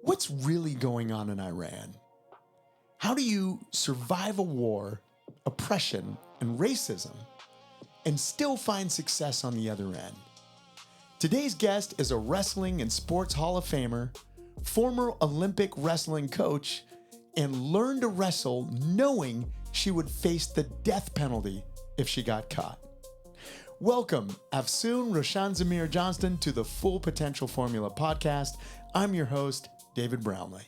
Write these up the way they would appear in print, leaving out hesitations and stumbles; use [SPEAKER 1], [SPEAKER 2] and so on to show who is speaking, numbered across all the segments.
[SPEAKER 1] What's really going on in Iran? How do you survive a war, oppression, and racism, and still find success on the other end? Today's guest is a wrestling and sports Hall of Famer, former Olympic wrestling coach, and learned to wrestle knowing she would face the death penalty if she got caught. Welcome, Afsoon Roshanzamir Johnston, to the Full Potential Formula podcast. I'm your host, David Brownlee.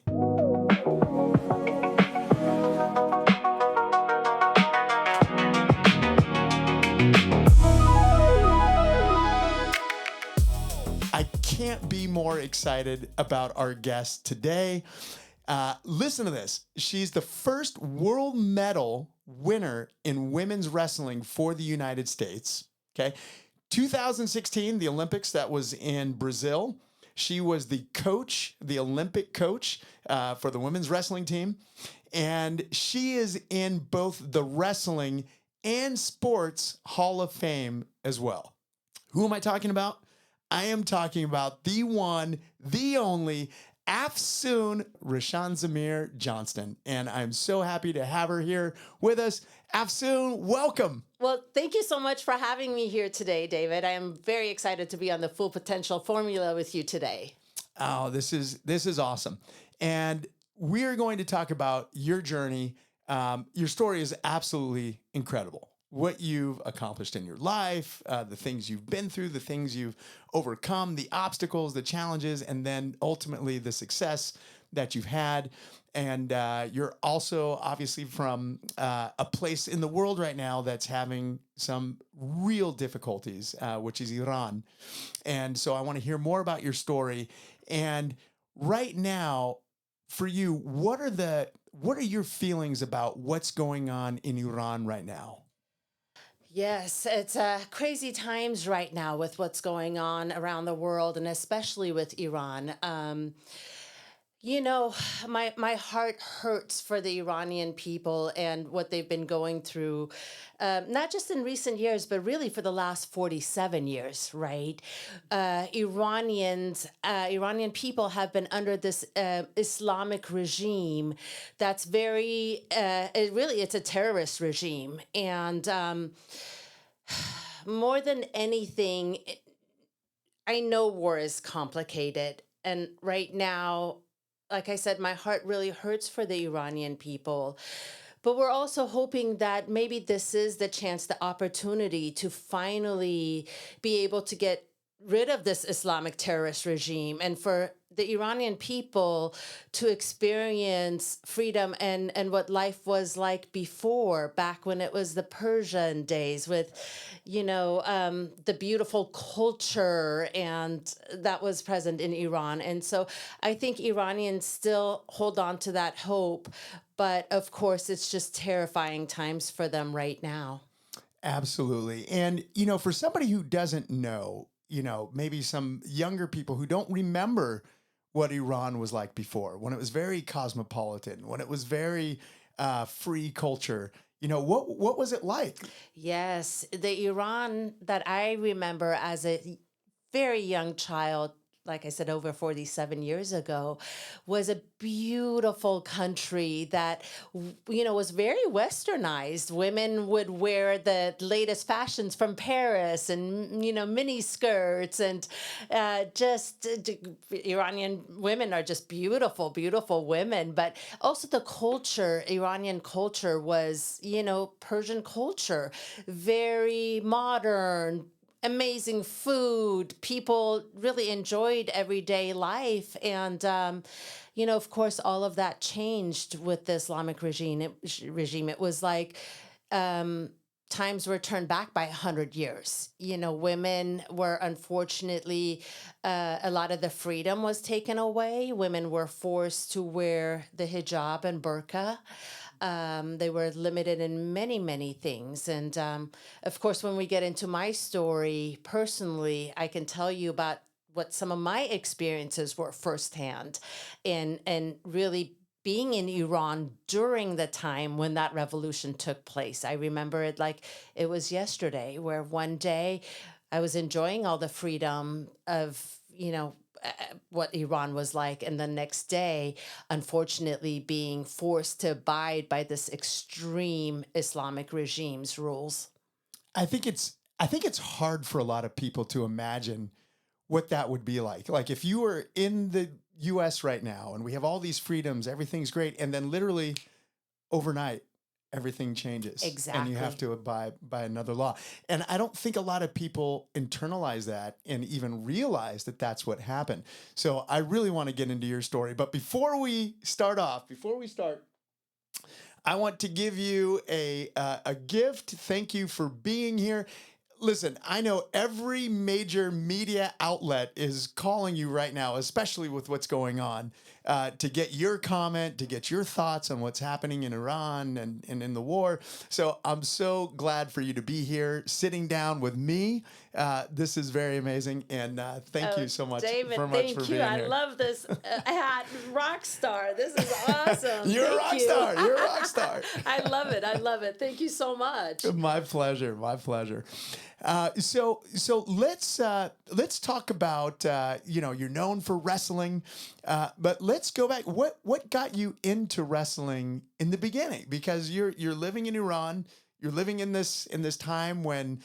[SPEAKER 1] I can't be more excited about our guest today. Listen to this. She's the first world medal winner in women's wrestling for the United States. Okay. 2016, the Olympics, that was in Brazil. She was the coach, the Olympic coach for the women's wrestling team. And she is in both the Wrestling and Sports Hall of Fame as well. Who am I talking about? I am talking about the one, the only, Afsoon Roshanzamir Johnston. And I'm so happy to have her here with us. Afsoon, welcome.
[SPEAKER 2] Well, thank you so much for having me here today, David. I am very excited to be on the Full Potential Formula with you today.
[SPEAKER 1] Oh, this is awesome. And we're going to talk about your journey. Your story is absolutely incredible. What you've accomplished in your life, the things you've been through, the things you've overcome, the obstacles, the challenges, and then ultimately the success that you've had. And you're also obviously from a place in the world right now that's having some real difficulties, which is Iran. And so I want to hear more about your story. And right now, for you, what are your feelings about what's going on in Iran right now?
[SPEAKER 2] Yes, it's crazy times right now with what's going on around the world, and especially with Iran. My heart hurts for the Iranian people and what they've been going through, not just in recent years, but really for the last 47 years, right? Iranian people have been under this Islamic regime that's it's a terrorist regime. And more than anything, I know war is complicated. And right now, like I said, my heart really hurts for the Iranian people. But we're also hoping that maybe this is the chance, the opportunity to finally be able to get rid of this Islamic terrorist regime and for the Iranian people to experience freedom and what life was like before, back when it was the Persian days with, the beautiful culture and that was present in Iran. And so I think Iranians still hold on to that hope. But of course, it's just terrifying times for them right now.
[SPEAKER 1] Absolutely. And, for somebody who doesn't know, maybe some younger people who don't remember what Iran was like before, when it was very cosmopolitan, when it was very free culture, what was it like?
[SPEAKER 2] Yes, the Iran that I remember as a very young child, like I said, over 47 years ago, was a beautiful country that, was very westernized. Women would wear the latest fashions from Paris and, mini skirts and Iranian women are just beautiful, beautiful women. But also the culture, Iranian culture was, Persian culture, very modern, amazing food. People really enjoyed everyday life. And, of course, all of that changed with the Islamic regime. It was like times were turned back by 100 years. Women were unfortunately, a lot of the freedom was taken away. Women were forced to wear the hijab and burqa. They were limited in many, many things. And of course, when we get into my story personally, I can tell you about what some of my experiences were firsthand and really being in Iran during the time when that revolution took place. I remember it like it was yesterday, where one day I was enjoying all the freedom of, what Iran was like, and the next day, unfortunately, being forced to abide by this extreme Islamic regime's rules.
[SPEAKER 1] I think it's hard for a lot of people to imagine what that would be like. Like if you were in the US right now and we have all these freedoms, everything's great, and then literally overnight everything changes and you have
[SPEAKER 2] Exactly.
[SPEAKER 1] to abide by another law. And I don't think a lot of people internalize that and even realize that that's what happened. So I really want to get into your story, but before we start, I want to give you a gift. Thank you for being here. Listen, I know every major media outlet is calling you right now, especially with what's going on, to get your comment, to get your thoughts on what's happening in Iran and in the war. So I'm so glad for you to be here, sitting down with me. This is very amazing, and thank
[SPEAKER 2] Oh,
[SPEAKER 1] you so much
[SPEAKER 2] David,
[SPEAKER 1] for
[SPEAKER 2] thank you.
[SPEAKER 1] being
[SPEAKER 2] I
[SPEAKER 1] here.
[SPEAKER 2] love this hat. Rock star. This is awesome.
[SPEAKER 1] You're a
[SPEAKER 2] Thank
[SPEAKER 1] rock
[SPEAKER 2] you.
[SPEAKER 1] star. You're a rock star.
[SPEAKER 2] I love it. I love it. Thank you so much.
[SPEAKER 1] My pleasure. My pleasure. So let's talk about you're known for wrestling, but let's go back. What got you into wrestling in the beginning? Because you're living in Iran. You're living in this time when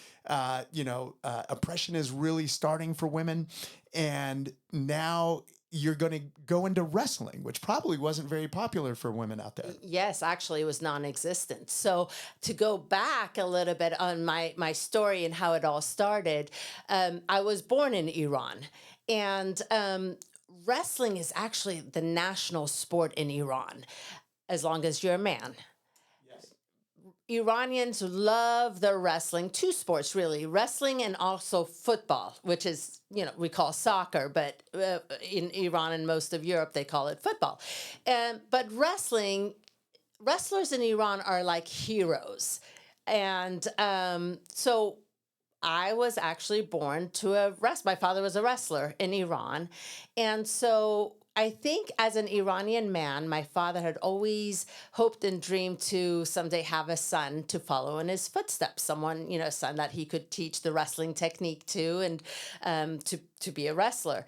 [SPEAKER 1] oppression is really starting for women, and now you're going to go into wrestling, which probably wasn't very popular for women out there.
[SPEAKER 2] Yes, actually, it was non-existent. So to go back a little bit on my story and how it all started, I was born in Iran, and wrestling is actually the national sport in Iran, as long as you're a man.
[SPEAKER 1] Yes.
[SPEAKER 2] Iranians love their wrestling, two sports really, wrestling and also football, which is, we call soccer, but in Iran and most of Europe, they call it football. But wrestlers in Iran are like heroes. And so I was actually born to my father was a wrestler in Iran. And so I think as an Iranian man, my father had always hoped and dreamed to someday have a son to follow in his footsteps, someone, a son that he could teach the wrestling technique to and to be a wrestler.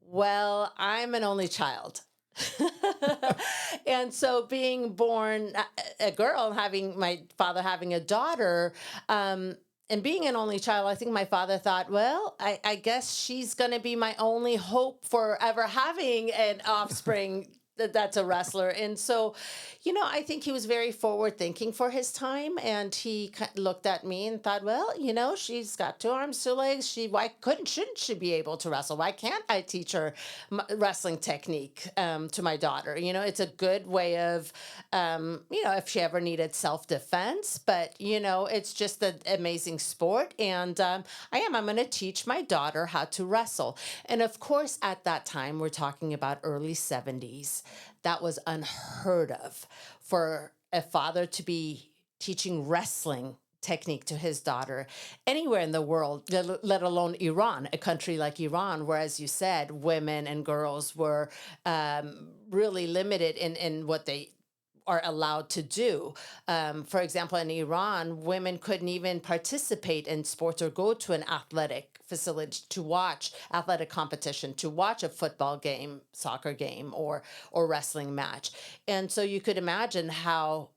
[SPEAKER 2] Well, I'm an only child. And so being born a girl and having my father having a daughter, and being an only child, I think my father thought, well, I guess she's going to be my only hope for ever having an offspring that's a wrestler. And so, I think he was very forward thinking for his time. And he looked at me and thought, well, she's got two arms, two legs. Shouldn't she be able to wrestle? Why can't I teach her wrestling technique to my daughter? It's a good way of, if she ever needed self-defense, but, it's just an amazing sport. And I'm going to teach my daughter how to wrestle. And of course, at that time, we're talking about early 70s. That was unheard of for a father to be teaching wrestling technique to his daughter anywhere in the world, let alone Iran, a country like Iran, where, as you said, women and girls were really limited in what they are allowed to do. For example, in Iran, women couldn't even participate in sports or go to an athletic facility to watch athletic competition, to watch a football game, soccer game, or wrestling match. And so you could imagine how,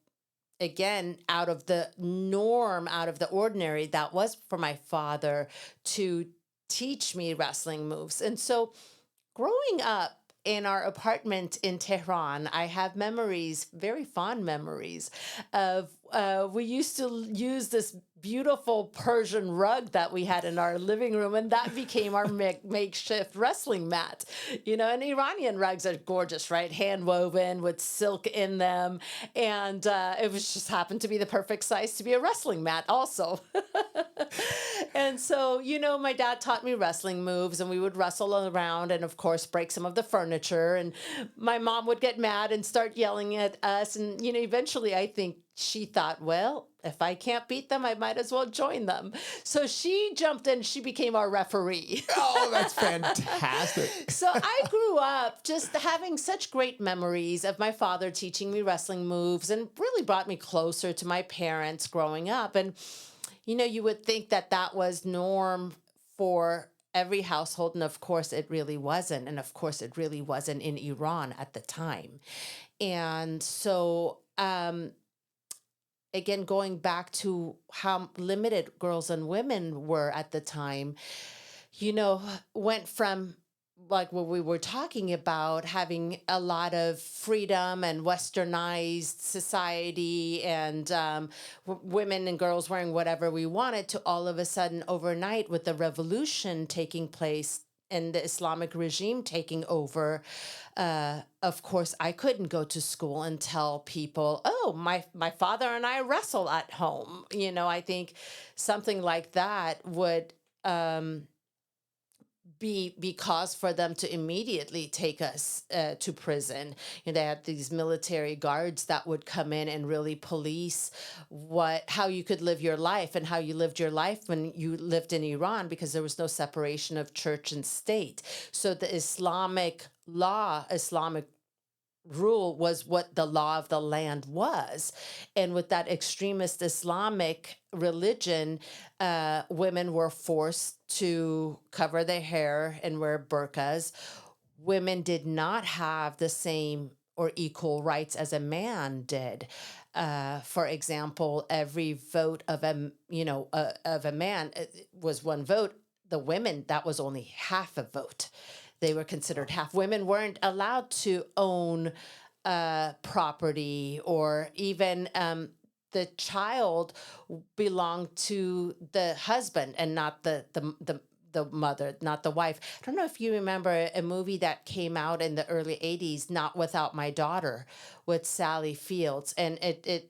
[SPEAKER 2] again, out of the norm, out of the ordinary, that was for my father to teach me wrestling moves. And so growing up in our apartment in Tehran, I have memories, very fond memories, of we used to use this beautiful Persian rug that we had in our living room, and that became our makeshift wrestling mat. And Iranian rugs are gorgeous, right? Hand woven with silk in them, and it was just happened to be the perfect size to be a wrestling mat, also. And so, my dad taught me wrestling moves, and we would wrestle around and, of course, break some of the furniture. And my mom would get mad and start yelling at us. And, eventually I think she thought, well, if I can't beat them, I might as well join them. So she jumped in, she became our referee.
[SPEAKER 1] Oh, that's fantastic.
[SPEAKER 2] So I grew up just having such great memories of my father teaching me wrestling moves, and really brought me closer to my parents growing up. And you would think that that was norm for every household. And of course, it really wasn't. And of course, it really wasn't in Iran at the time. And so, again, going back to how limited girls and women were at the time, went from like what we were talking about, having a lot of freedom and westernized society and women and girls wearing whatever we wanted, to all of a sudden overnight with the revolution taking place and the Islamic regime taking over. Of course, I couldn't go to school and tell people, oh, my father and I wrestle at home. I think something like that would be cause for them to immediately take us to prison. They had these military guards that would come in and really police how you could live your life and how you lived your life when you lived in Iran, because there was no separation of church and state. So the Islamic rule was what the law of the land was. And with that extremist Islamic religion, women were forced to cover their hair and wear burqas. Women did not have the same or equal rights as a man did. For example, every vote of a man was one vote. The women, that was only half a vote. They were considered half. Women weren't allowed to own property, or even the child belonged to the husband and not the mother, not the wife. I don't know if you remember a movie that came out in the early 80s, Not Without My Daughter, with Sally Fields. And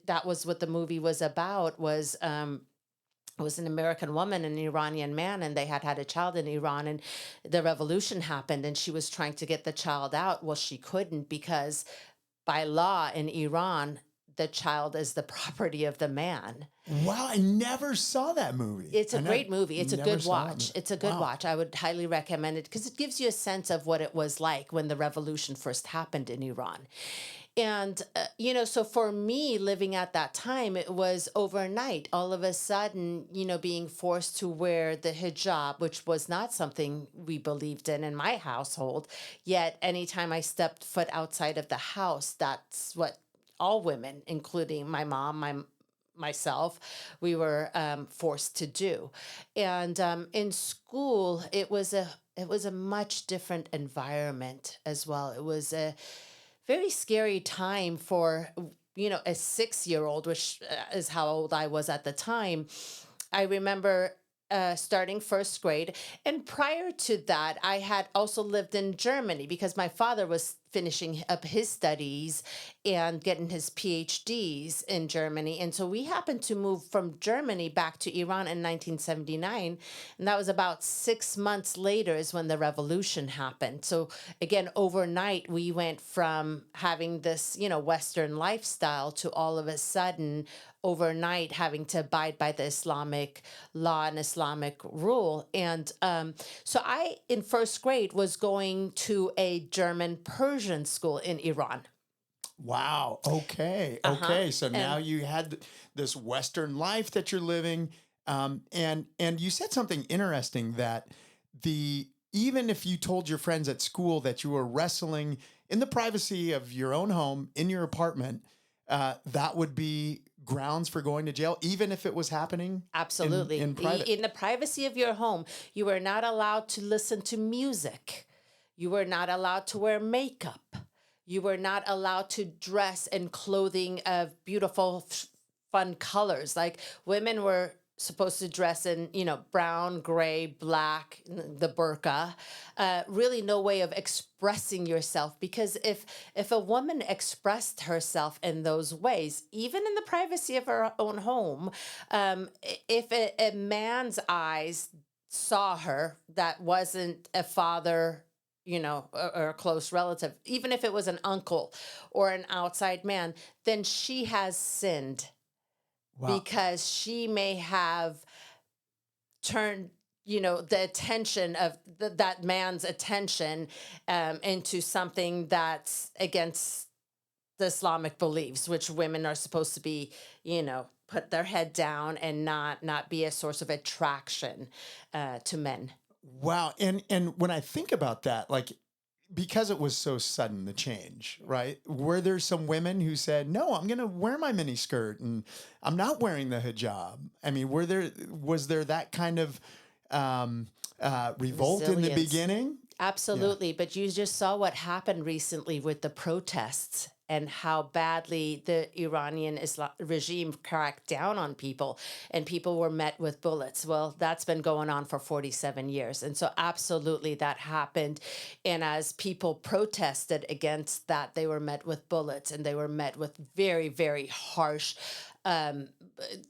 [SPEAKER 2] that was what the movie was about, was an American woman and an Iranian man, and they had a child in Iran, and the revolution happened, and she was trying to get the child out. Well, she couldn't, because by law in Iran, the child is the property of the man.
[SPEAKER 1] Wow, I never saw that movie.
[SPEAKER 2] It's a great movie. It's a good watch. It's a good
[SPEAKER 1] Wow.
[SPEAKER 2] watch. I would highly recommend it, because it gives you a sense of what it was like when the revolution first happened in Iran. And, so for me, living at that time, it was overnight, all of a sudden, being forced to wear the hijab, which was not something we believed in my household. Yet, anytime I stepped foot outside of the house, that's what all women, including my mom, myself, we were forced to do. And in school, it was a much different environment as well. It was a very scary time for a 6-year-old, which is how old I was at the time. I remember starting first grade, and prior to that, I had also lived in Germany, because my father was finishing up his studies and getting his PhDs in Germany. And so we happened to move from Germany back to Iran in 1979. And that was about 6 months later is when the revolution happened. So again, overnight, we went from having this, Western lifestyle to all of a sudden overnight having to abide by the Islamic law and Islamic rule. And so I, in first grade, was going to a German Persian school in Iran.
[SPEAKER 1] Wow. Okay. Okay. So now you had this Western life that you're living, and you said something interesting, that even if you told your friends at school that you were wrestling in the privacy of your own home in your apartment, that would be grounds for going to jail, even if it was happening.
[SPEAKER 2] Absolutely.
[SPEAKER 1] In private.
[SPEAKER 2] In the privacy of your home, you were not allowed to listen to music. You were not allowed to wear makeup. You were not allowed to dress in clothing of beautiful, fun colors. Like, women were supposed to dress in, brown, gray, black, the burqa. Really no way of expressing yourself, because if a woman expressed herself in those ways, even in the privacy of her own home, if a man's eyes saw her that wasn't a father, or a close relative, even if it was an uncle or an outside man, then she has sinned.
[SPEAKER 1] Wow.
[SPEAKER 2] Because she may have turned, the attention of that man's attention into something that's against the Islamic beliefs, which women are supposed to be, put their head down and not be a source of attraction to men.
[SPEAKER 1] Wow. And when I think about that, like, because it was so sudden, the change, right? Were there some women who said, "No, I'm going to wear my mini skirt and I'm not wearing the hijab"? I mean, was there that kind of revolt in the
[SPEAKER 2] Resilience.
[SPEAKER 1] beginning? Yeah.
[SPEAKER 2] Absolutely. But you just saw what happened recently with the protests and how badly the Iranian regime cracked down on people, and people were met with bullets. Well, that's been going on for 47 years. And so, absolutely, that happened. And as people protested against that, they were met with bullets and they were met with very, very harsh um,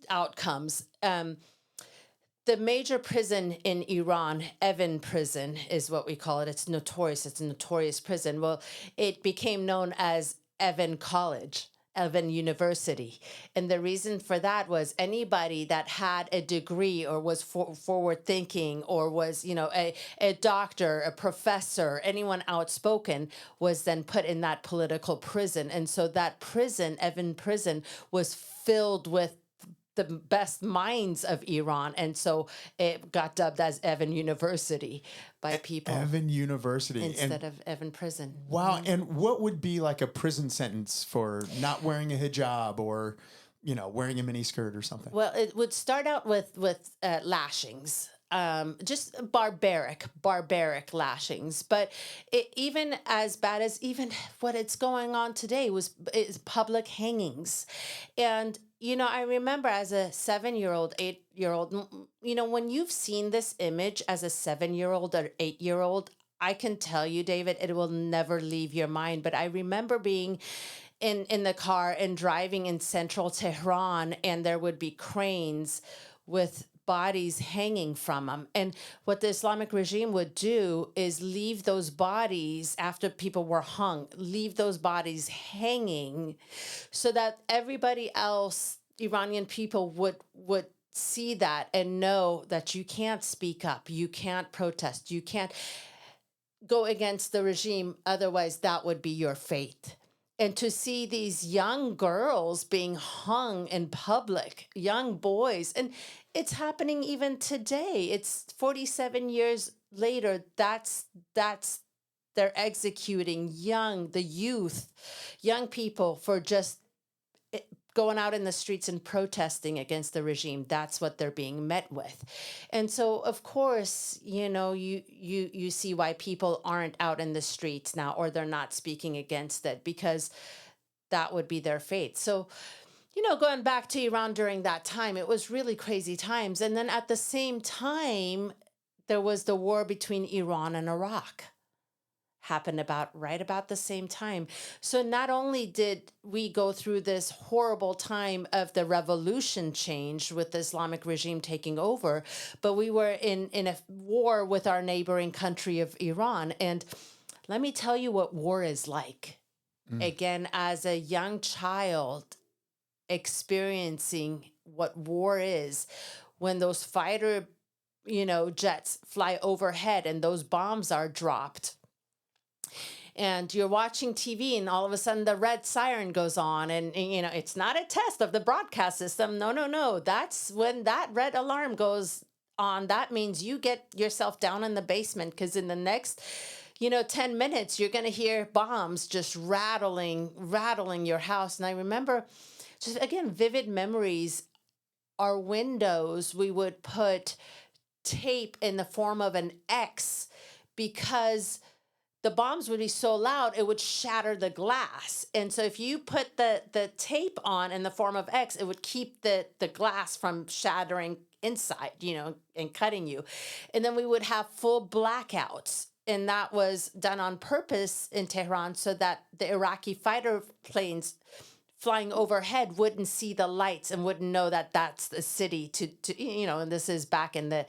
[SPEAKER 2] outcomes. The major prison in Iran, Evin prison is what we call it. It's notorious. It's a notorious prison. Well, it became known as Evin College, Evin University. And the reason for that was anybody that had a degree or was forward thinking or was, a doctor, a professor, anyone outspoken was then put in that political prison. And so that prison, Evin prison, was filled with the best minds of Iran. And so it got dubbed as Evin University by people
[SPEAKER 1] Evan University.
[SPEAKER 2] instead of Evin Prison.
[SPEAKER 1] Wow. And what would be like a prison sentence for not wearing a hijab or, wearing a mini skirt or something?
[SPEAKER 2] Well, it would start out with lashings. Just barbaric lashings. But even as bad as even what it's going on today is public hangings. And I remember as a 7-year-old, 8-year-old, when you've seen this image as a 7-year-old or 8-year-old, I can tell you, David, it will never leave your mind. But I remember being in the car and driving in central Tehran, and there would be cranes with bodies hanging from them. And what the Islamic regime would do is leave those bodies after people were hung, leave those bodies hanging so that everybody else, Iranian people, would see that and know that you can't speak up, you can't protest, you can't go against the regime, otherwise that would be your fate. And to see these young girls being hung in public, young boys, and it's happening even today. It's 47 years later. That's they're executing the youth, young people for just going out in the streets and protesting against the regime. That's what they're being met with. And so, of course, you see why people aren't out in the streets now, or they're not speaking against it, because that would be their fate. So, going back to Iran during that time, it was really crazy times. And then at the same time, there was the war between Iran and Iraq. Happened right about the same time. So not only did we go through this horrible time of the revolution change with the Islamic regime taking over, but we were in a war with our neighboring country of Iran. And let me tell you what war is like. Again, as a young child experiencing what war is, when those fighter, jets fly overhead and those bombs are dropped. And you're watching TV and all of a sudden the red siren goes on and it's not a test of the broadcast system. No. That's when that red alarm goes on. That means you get yourself down in the basement, because in the next 10 minutes, you're going to hear bombs just rattling your house. And I remember, just again, vivid memories. Our windows, we would put tape in the form of an X, because the bombs would be so loud, it would shatter the glass. And so if you put the tape on in the form of X, it would keep the glass from shattering inside, and cutting you. And then we would have full blackouts. And that was done on purpose in Tehran so that the Iraqi fighter planes flying overhead wouldn't see the lights and wouldn't know that that's the city and this is back in the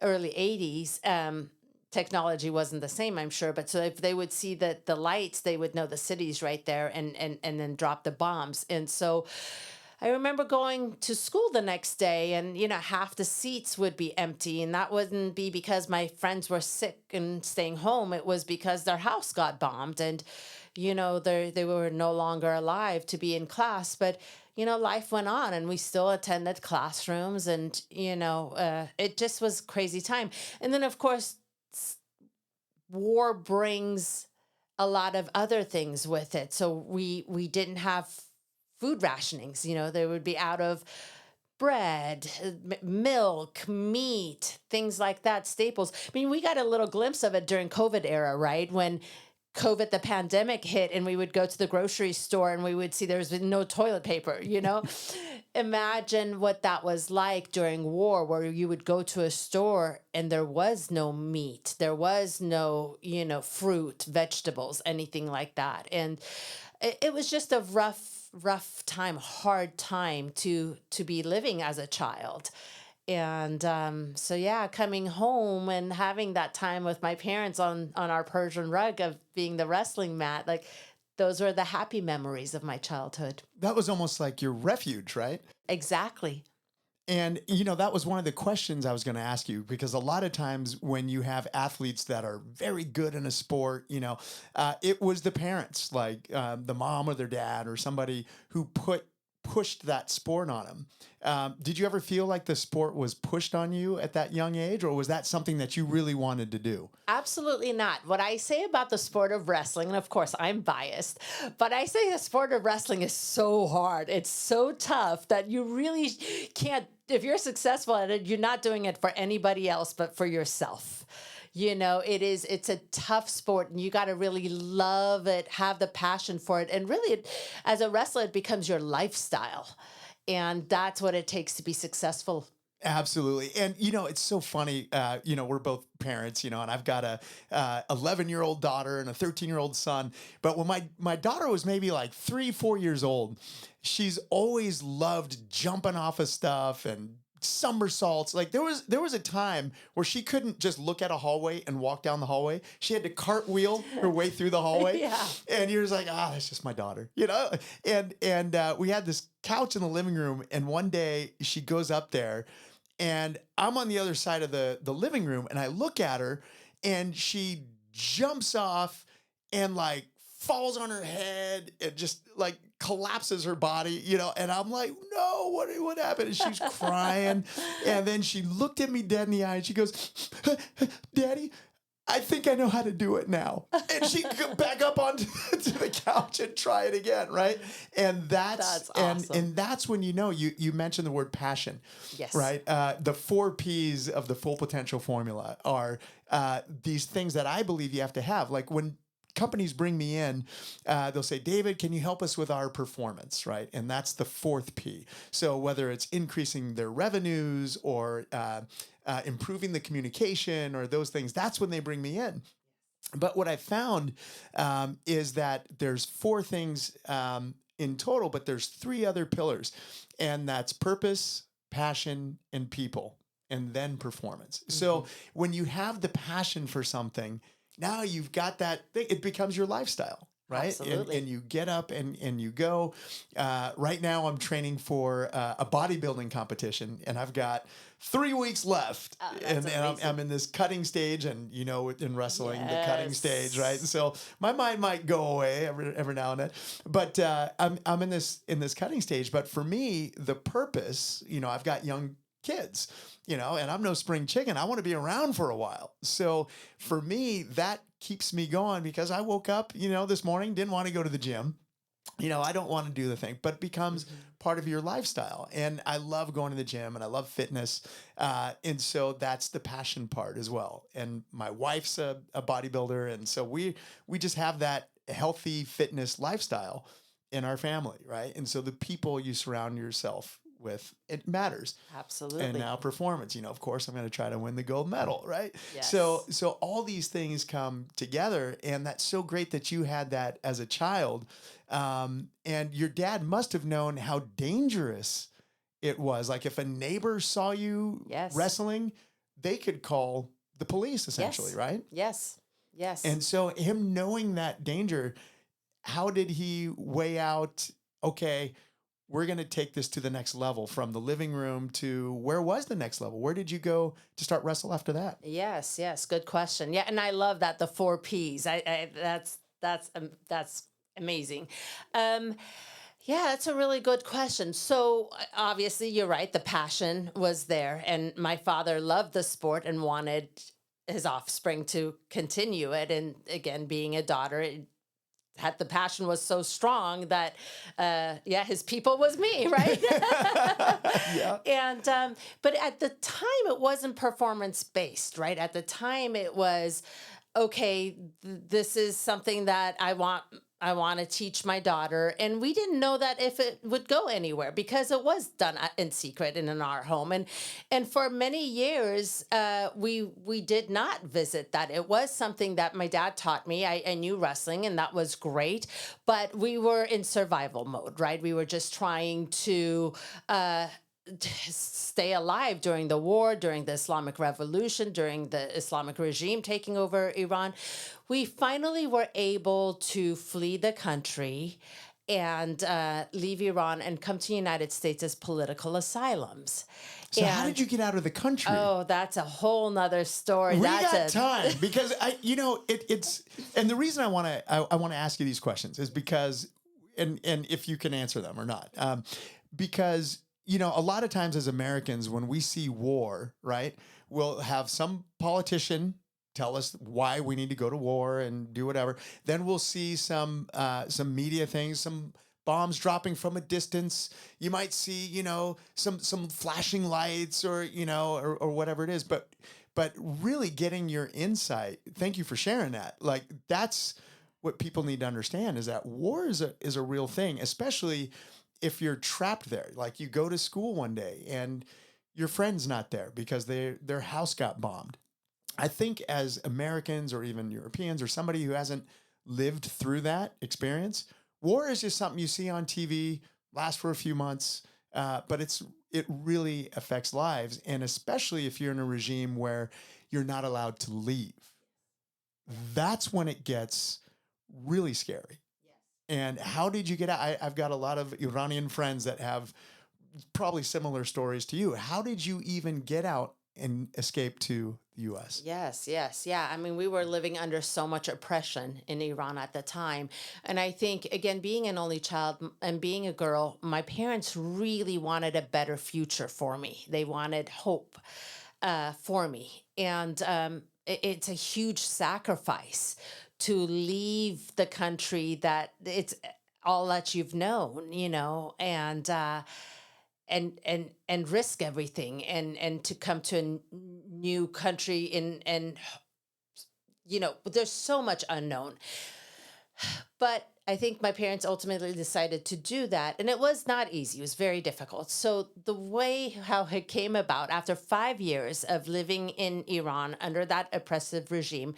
[SPEAKER 2] early 80s. Technology wasn't the same, I'm sure. But so if they would see the lights, they would know the city's right there and then drop the bombs. And so I remember going to school the next day and, half the seats would be empty. And that wouldn't be because my friends were sick and staying home. It was because their house got bombed and, they were no longer alive to be in class. But, life went on and we still attended classrooms and, it just was crazy time. And then, of course, war brings a lot of other things with it. So we didn't have food rationings. They would be out of bread, milk, meat, things like that, staples. I mean, we got a little glimpse of it during COVID era, right? When COVID, the pandemic hit, and we would go to the grocery store and we would see there was no toilet paper. Imagine what that was like during war, where you would go to a store and there was no meat, there was no, fruit, vegetables, anything like that. And it was just a rough time, hard time to be living as a child. And so yeah, coming home and having that time with my parents on our Persian rug of being the wrestling mat, like those were the happy memories of my childhood.
[SPEAKER 1] That was almost like your refuge, right?
[SPEAKER 2] Exactly.
[SPEAKER 1] And, that was one of the questions I was going to ask you, because a lot of times when you have athletes that are very good in a sport, it was the parents, like the mom or their dad or somebody who pushed that sport on them. Did you ever feel like the sport was pushed on you at that young age, or was that something that you really wanted to do?
[SPEAKER 2] Absolutely not. What I say about the sport of wrestling, and of course I'm biased, but I say the sport of wrestling is so hard. It's so tough that you really can't, if you're successful at it, you're not doing it for anybody else but for yourself. It's a tough sport, and you got to really love it, have the passion for it. And really, as a wrestler, it becomes your lifestyle. And that's what it takes to be successful.
[SPEAKER 1] Absolutely. And, it's so funny. We're both parents, and I've got a 11-year-old daughter and a 13-year-old son. But when my daughter was maybe like 3-4 years old, she's always loved jumping off of stuff and somersaults. Like there was a time where she couldn't just look at a hallway and walk down the hallway. She had to cartwheel her way through the hallway.
[SPEAKER 2] Yeah.
[SPEAKER 1] And you're just like, that's just my daughter, And we had this couch in the living room, and one day she goes up there, and I'm on the other side of the living room, and I look at her, and she jumps off and like falls on her head and just like collapses her body, and I'm like, no, what happened? And she's crying. And then she looked at me dead in the eye and she goes, Daddy, I think I know how to do it now. And she could back up onto to the couch and try it again, right? And that's
[SPEAKER 2] awesome.
[SPEAKER 1] And that's when you mentioned the word passion.
[SPEAKER 2] Yes.
[SPEAKER 1] Right? The 4 Ps of the full potential formula are these things that I believe you have to have. Like when companies bring me in, they'll say, David, can you help us with our performance, right? And that's the 4th P. So whether it's increasing their revenues or improving the communication or those things, that's when they bring me in. But what I found is that there's 4 things in total, but there's 3 other pillars, and that's purpose, passion, and people, and then performance. Mm-hmm. So when you have the passion for something, now you've got that thing, it becomes your lifestyle, right?
[SPEAKER 2] Absolutely.
[SPEAKER 1] And you get up and you go. Right now I'm training for a bodybuilding competition, and I've got 3 weeks left. And I'm in this cutting stage, and in wrestling, the cutting stage, right? And so my mind might go away every now and then, but I'm in this cutting stage. But for me, the purpose, I've got young kids, and I'm no spring chicken. I want to be around for a while. So for me, that keeps me going, because I woke up, this morning, didn't want to go to the gym. I don't want to do the thing, but it becomes part of your lifestyle. And I love going to the gym, and I love fitness. And so that's the passion part as well. And my wife's a bodybuilder. And so we just have that healthy fitness lifestyle in our family, right? And so the people you surround yourself with, it matters.
[SPEAKER 2] Absolutely.
[SPEAKER 1] And now performance, of course I'm going to try to win the gold medal, right?
[SPEAKER 2] Yes.
[SPEAKER 1] So all these things come together, and that's so great that you had that as a child. And your dad must have known how dangerous it was. Like if a neighbor saw you wrestling, they could call the police essentially, right?
[SPEAKER 2] Yes.
[SPEAKER 1] And so him knowing that danger, how did he weigh out, okay, we're going to take this to the next level, from the living room to where was the next level? Where did you go to start wrestle after that?
[SPEAKER 2] Yes. Good question. Yeah. And I love that, the 4 Ps. That's amazing. Yeah, that's a really good question. So obviously you're right. The passion was there, and my father loved the sport and wanted his offspring to continue it. And again, being a daughter, the passion was so strong that yeah, his people was me, right?
[SPEAKER 1] Yeah.
[SPEAKER 2] And but at the time it wasn't performance based, right? At the time it was, okay, this is something that I want to teach my daughter. And we didn't know that if it would go anywhere because it was done in secret and in our home. And for many years, we did not visit that. It was something that my dad taught me. I knew wrestling, and that was great. But we were in survival mode, right? We were just trying to stay alive during the war, during the Islamic Revolution, during the Islamic regime taking over Iran. We finally were able to flee the country and leave Iran and come to the United States as political asylums.
[SPEAKER 1] So how did you get out of the country?
[SPEAKER 2] Oh, that's a whole nother story.
[SPEAKER 1] We
[SPEAKER 2] That's
[SPEAKER 1] got time because it's and the reason I want to ask you these questions is because and if you can answer them or not, because a lot of times as Americans when we see war, right, we'll have some politician tell us why we need to go to war and do whatever. Then we'll see some media things, some bombs dropping from a distance. You might see, some flashing lights or or whatever it is. But really getting your insight. Thank you for sharing that. Like that's what people need to understand is that war is a real thing, especially if you're trapped there. Like you go to school one day and your friend's not there because their house got bombed. I think as Americans or even Europeans or somebody who hasn't lived through that experience, war is just something you see on TV, lasts for a few months, but it really affects lives. And especially if you're in a regime where you're not allowed to leave, that's when it gets really scary. And how did you get out? I've got a lot of Iranian friends that have probably similar stories to you. How did you even get out and escape to the U.S.?
[SPEAKER 2] Yes, yes, yeah. I mean, we were living under so much oppression in Iran at the time. And I think, again, being an only child and being a girl, my parents really wanted a better future for me. They wanted hope for me. And it's a huge sacrifice to leave the country that it's all that you've known, and risk everything and to come to a new country and there's so much unknown. But I think my parents ultimately decided to do that, and it was not easy. It was very difficult. So the way how it came about after 5 years of living in Iran under that oppressive regime,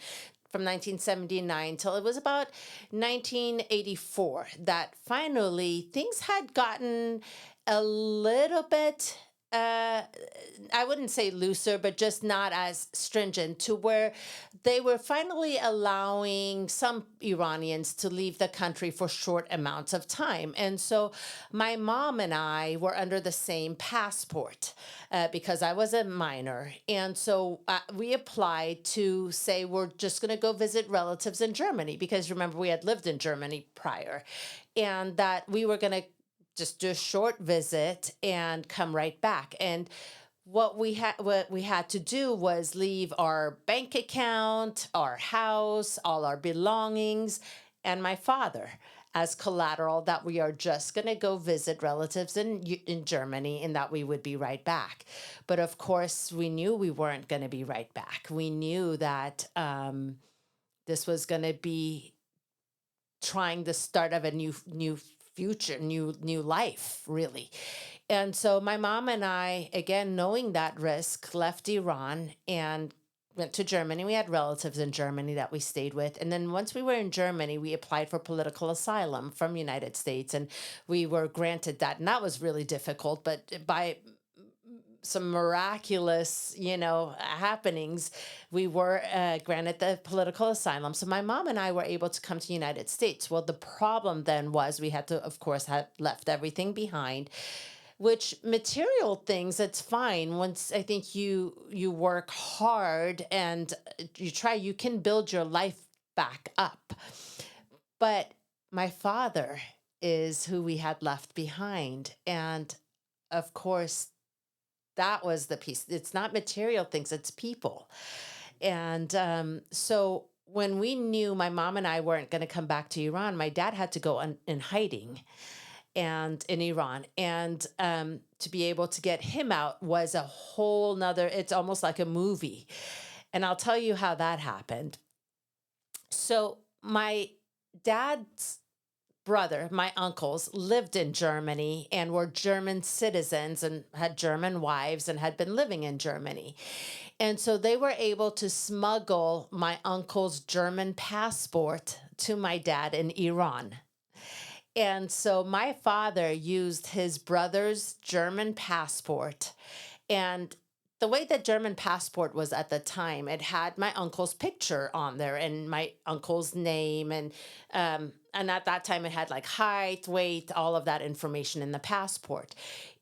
[SPEAKER 2] from 1979 till it was about 1984, that finally things had gotten a little bit, I wouldn't say looser, but just not as stringent, to where they were finally allowing some Iranians to leave the country for short amounts of time. And so my mom and I were under the same passport because I was a minor. And so we applied to say we're just going to go visit relatives in Germany, because remember, we had lived in Germany prior, and that we were going to just do a short visit and come right back. And what we had to do was leave our bank account, our house, all our belongings, and my father as collateral, that we are just going to go visit relatives in Germany and that we would be right back. But of course, we knew we weren't going to be right back. We knew that this was going to be trying the start of a new future, new life, really. And so my mom and I, again, knowing that risk, left Iran and went to Germany. We had relatives in Germany that we stayed with. And then once we were in Germany, we applied for political asylum from United States, and we were granted that. And that was really difficult, but by some miraculous, happenings, we were granted the political asylum. So my mom and I were able to come to the United States. Well, the problem then was we had to, of course, have left everything behind, which material things, it's fine. Once I think you work hard and you try, you can build your life back up. But my father is who we had left behind. And of course, that was the piece. It's not material things, it's people. And so when we knew my mom and I weren't going to come back to Iran, my dad had to go in hiding and in Iran. And to be able to get him out was a whole nother, it's almost like a movie. And I'll tell you how that happened. So my dad's brother, my uncles, lived in Germany and were German citizens and had German wives and had been living in Germany. And so they were able to smuggle my uncle's German passport to my dad in Iran. And so my father used his brother's German passport. And the way that German passport was at the time, it had my uncle's picture on there and my uncle's name. And at that time, it had like height, weight, all of that information in the passport.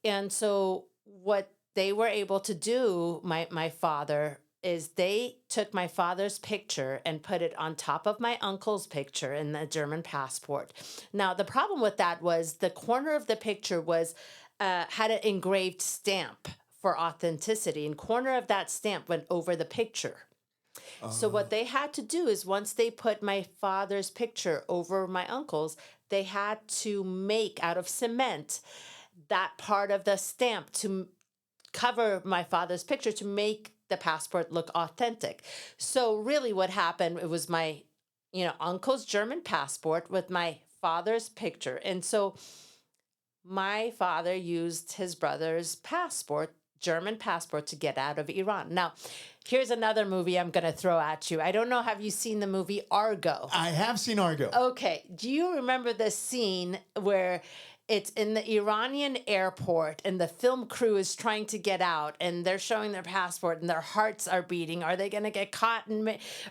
[SPEAKER 2] And so what they were able to do, my father, is they took my father's picture and put it on top of my uncle's picture in the German passport. Now, the problem with that was the corner of the picture was had an engraved stamp for authenticity, and corner of that stamp went over the picture. So what they had to do is once they put my father's picture over my uncle's, they had to make out of cement that part of the stamp to cover my father's picture to make the passport look authentic. So really what happened, it was my, uncle's German passport with my father's picture. And so my father used his brother's passport, German passport, to get out of Iran. Now, here's another movie I'm going to throw at you. I don't know, have you seen the movie Argo?
[SPEAKER 1] I have seen Argo.
[SPEAKER 2] Okay. Do you remember the scene where it's in the Iranian airport and the film crew is trying to get out and they're showing their passport and their hearts are beating? Are they going to get caught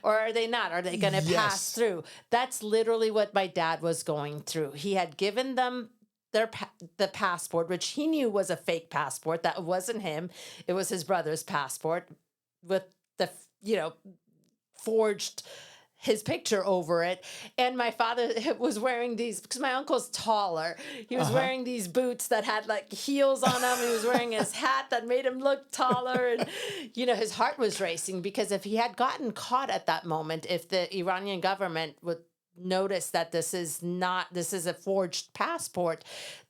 [SPEAKER 2] or are they not? Are they going to pass through? That's literally what my dad was going through. He had given them the passport, which he knew was a fake passport. That wasn't him. It was his brother's passport with the, forged his picture over it. And my father was wearing these, because my uncle's taller, he was wearing these boots that had like heels on them. He was wearing his hat that made him look taller. And, his heart was racing because if he had gotten caught at that moment, if the Iranian government would notice that this is a forged passport,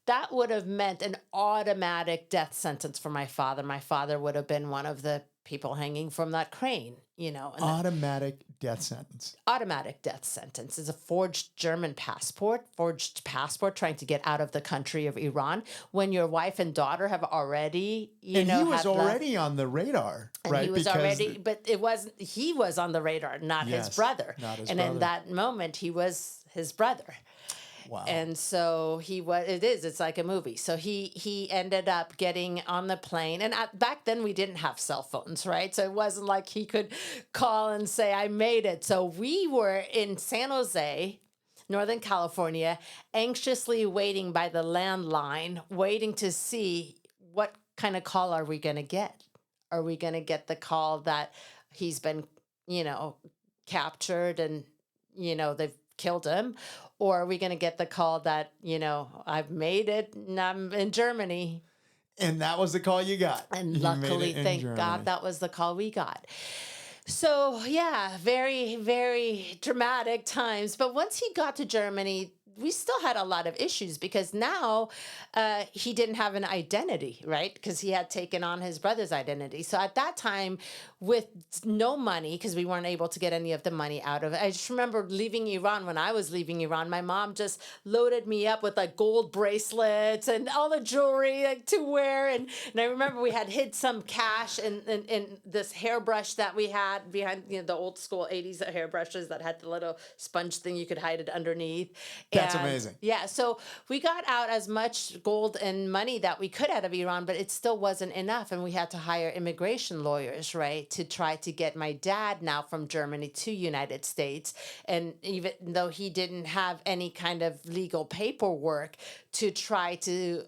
[SPEAKER 2] that would have meant an automatic death sentence for my father. My father would have been one of the people hanging from that crane,
[SPEAKER 1] Automatic death sentence.
[SPEAKER 2] Automatic death sentence is a forged German passport, trying to get out of the country of Iran when your wife and daughter have already,
[SPEAKER 1] he was already on the radar, right?
[SPEAKER 2] He was but he was on the radar, not his brother. In that moment, he was his brother.
[SPEAKER 1] Wow.
[SPEAKER 2] And so it's like a movie. So he ended up getting on the plane. And back then we didn't have cell phones, right? So it wasn't like he could call and say, I made it. So we were in San Jose, Northern California, anxiously waiting by the landline, waiting to see what kind of call are we going to get? Are we going to get the call that he's been, captured and, they've killed him? Or are we going to get the call that, I've made it and I'm in Germany?
[SPEAKER 1] And that was the call you got.
[SPEAKER 2] And luckily, thank God, that was the call we got. So, yeah, very, very dramatic times. But once he got to Germany, we still had a lot of issues because now he didn't have an identity, right? Because he had taken on his brother's identity. So at that time, with no money, because we weren't able to get any of the money out of it. I just remember leaving Iran. When I was leaving Iran, my mom just loaded me up with like gold bracelets and all the jewelry to wear. And I remember we had hid some cash in this hairbrush that we had behind the old school 80s hairbrushes that had the little sponge thing you could hide it underneath.
[SPEAKER 1] That's amazing.
[SPEAKER 2] Yeah, so we got out as much gold and money that we could out of Iran, but it still wasn't enough. And we had to hire immigration lawyers, right, to try to get my dad now from Germany to United States. And even though he didn't have any kind of legal paperwork to try to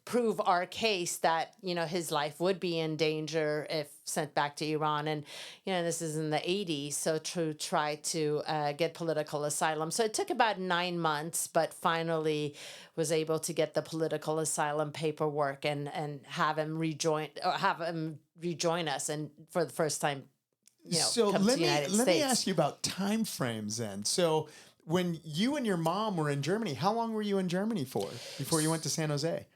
[SPEAKER 2] prove our case that, his life would be in danger if sent back to Iran. And, this is in the 80s. So to try to get political asylum. So it took about 9 months, but finally was able to get the political asylum paperwork and have him rejoin us. And for the first time,
[SPEAKER 1] So
[SPEAKER 2] come to the United
[SPEAKER 1] let me
[SPEAKER 2] States.
[SPEAKER 1] ask you about time frames then. So when you and your mom were in Germany, how long were you in Germany for before you went to San Jose?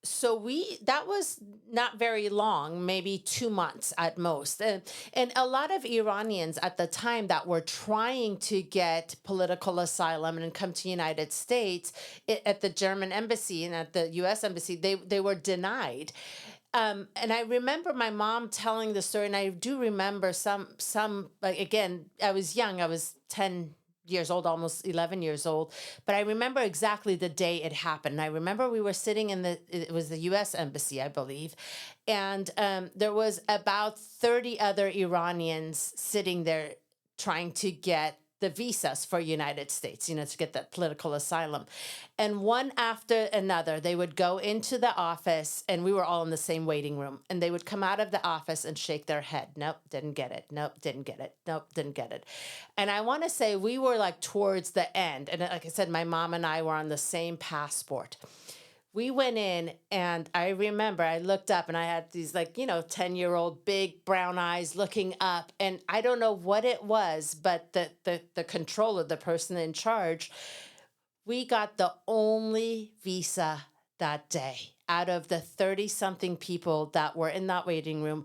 [SPEAKER 2] So that was not very long, maybe 2 months at most. And a lot of Iranians at the time that were trying to get political asylum and come to United States at the German embassy and at the US embassy, they were denied. And I remember my mom telling the story, and I do remember some like, again, I was young, I was 10 years old, almost 11 years old, but I remember exactly the day it happened. I remember we were sitting it was the US embassy, I believe, and there was about 30 other Iranians sitting there trying to get the visas for United States, to get that political asylum. And one after another, they would go into the office, and we were all in the same waiting room, and they would come out of the office and shake their head. Nope, didn't get it. Nope, didn't get it. Nope, didn't get it. And I want to say we were like towards the end. And like I said, my mom and I were on the same passport. We went in, and I remember I looked up, and I had these 10-year-old big brown eyes looking up, and I don't know what it was, but the controller, the person in charge, we got the only visa that day out of the 30 something people that were in that waiting room.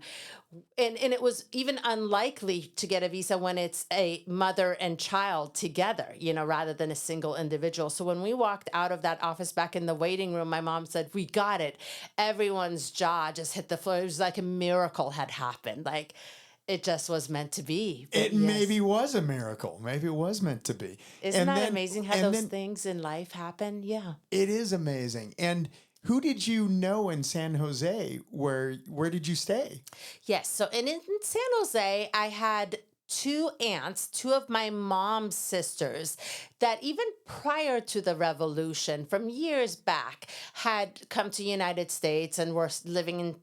[SPEAKER 2] And it was even unlikely to get a visa when it's a mother and child together, rather than a single individual. So when we walked out of that office back in the waiting room, my mom said, "We got it." Everyone's jaw just hit the floor. It was like a miracle had happened. Like it just was meant to be. But
[SPEAKER 1] It maybe was a miracle. Maybe it was meant to be.
[SPEAKER 2] Isn't that amazing how those things in life happen? Yeah.
[SPEAKER 1] It is amazing. And who did you know in San Jose? Where did you stay?
[SPEAKER 2] Yes. So in San Jose, I had two aunts, two of my mom's sisters, that even prior to the revolution, from years back, had come to United States and were living in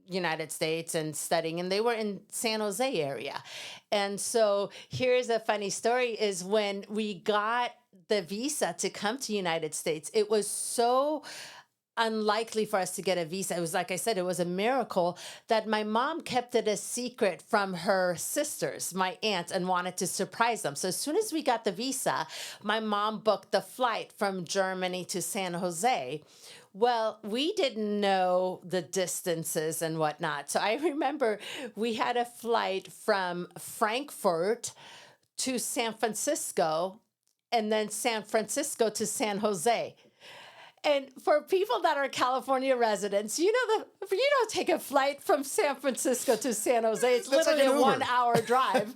[SPEAKER 2] United States and studying, and they were in San Jose area. And so here's a funny story is when we got the visa to come to United States, it was so unlikely for us to get a visa. It was, like I said, it was a miracle that my mom kept it a secret from her sisters, my aunts, and wanted to surprise them. So as soon as we got the visa, my mom booked the flight from Germany to San Jose. Well, we didn't know the distances and whatnot. So I remember we had a flight from Frankfurt to San Francisco, and then San Francisco to San Jose. And for people that are California residents, you don't take a flight from San Francisco to San Jose. It's literally a 1 hour drive.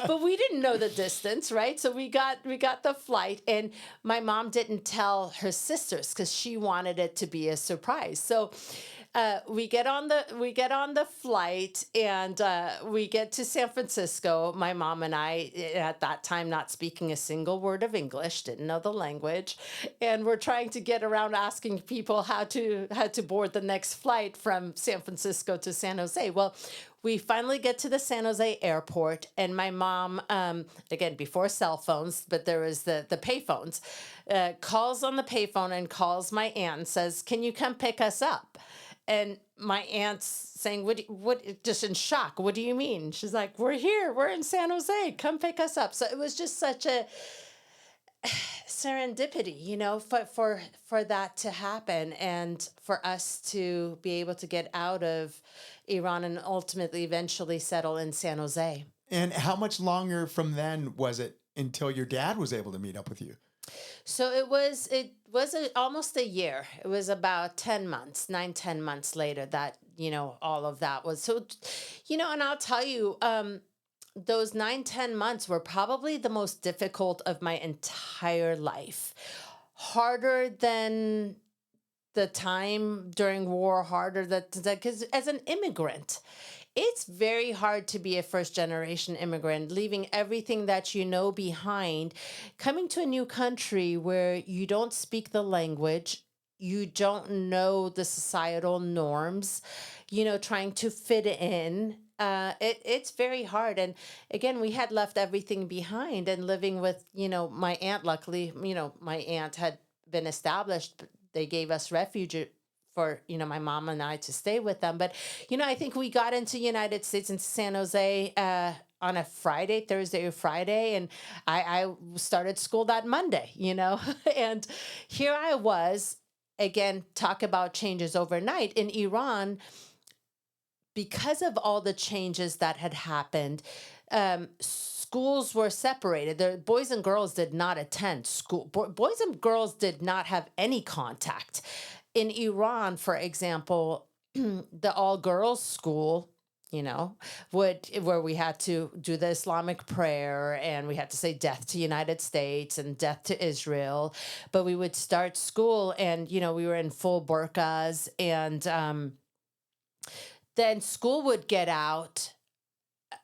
[SPEAKER 2] But we didn't know the distance, right? So we got the flight, and my mom didn't tell her sisters because she wanted it to be a surprise. So we get on the flight, and we get to San Francisco. My mom and I, at that time, not speaking a single word of English, didn't know the language, and we're trying to get around asking people how to board the next flight from San Francisco to San Jose. Well, we finally get to the San Jose airport, and my mom, again, before cell phones, but there was the payphones, calls on the payphone and calls my aunt and says, "Can you come pick us up?" And my aunt's saying, what, just in shock. "What do you mean?" She's like, "We're here. We're in San Jose. Come pick us up." So it was just such a serendipity, for that to happen, and for us to be able to get out of Iran and ultimately eventually settle in San Jose.
[SPEAKER 1] And how much longer from then was it until your dad was able to meet up with you?
[SPEAKER 2] So it was almost a year. It was about 10 months, 10 months later that, all of that was. So, and I'll tell you, those 10 months were probably the most difficult of my entire life. Harder than the time during war, harder than, because as an immigrant, it's very hard to be a first generation immigrant, leaving everything that you know behind, coming to a new country where you don't speak the language, you don't know the societal norms, trying to fit in. It's very hard. And again, we had left everything behind and living with, my aunt. Luckily, my aunt had been established. But they gave us refuge for, my mom and I to stay with them. But, I think we got into United States, into San Jose, on a Friday, Thursday or Friday. And I started school that Monday, and here I was, again, talk about changes overnight in Iran. Because of all the changes that had happened, schools were separated. The boys and girls did not attend school. Boys and girls did not have any contact. In Iran, for example, the all girls school, where we had to do the Islamic prayer and we had to say death to United States and death to Israel. But we would start school and, we were in full burqas, and then school would get out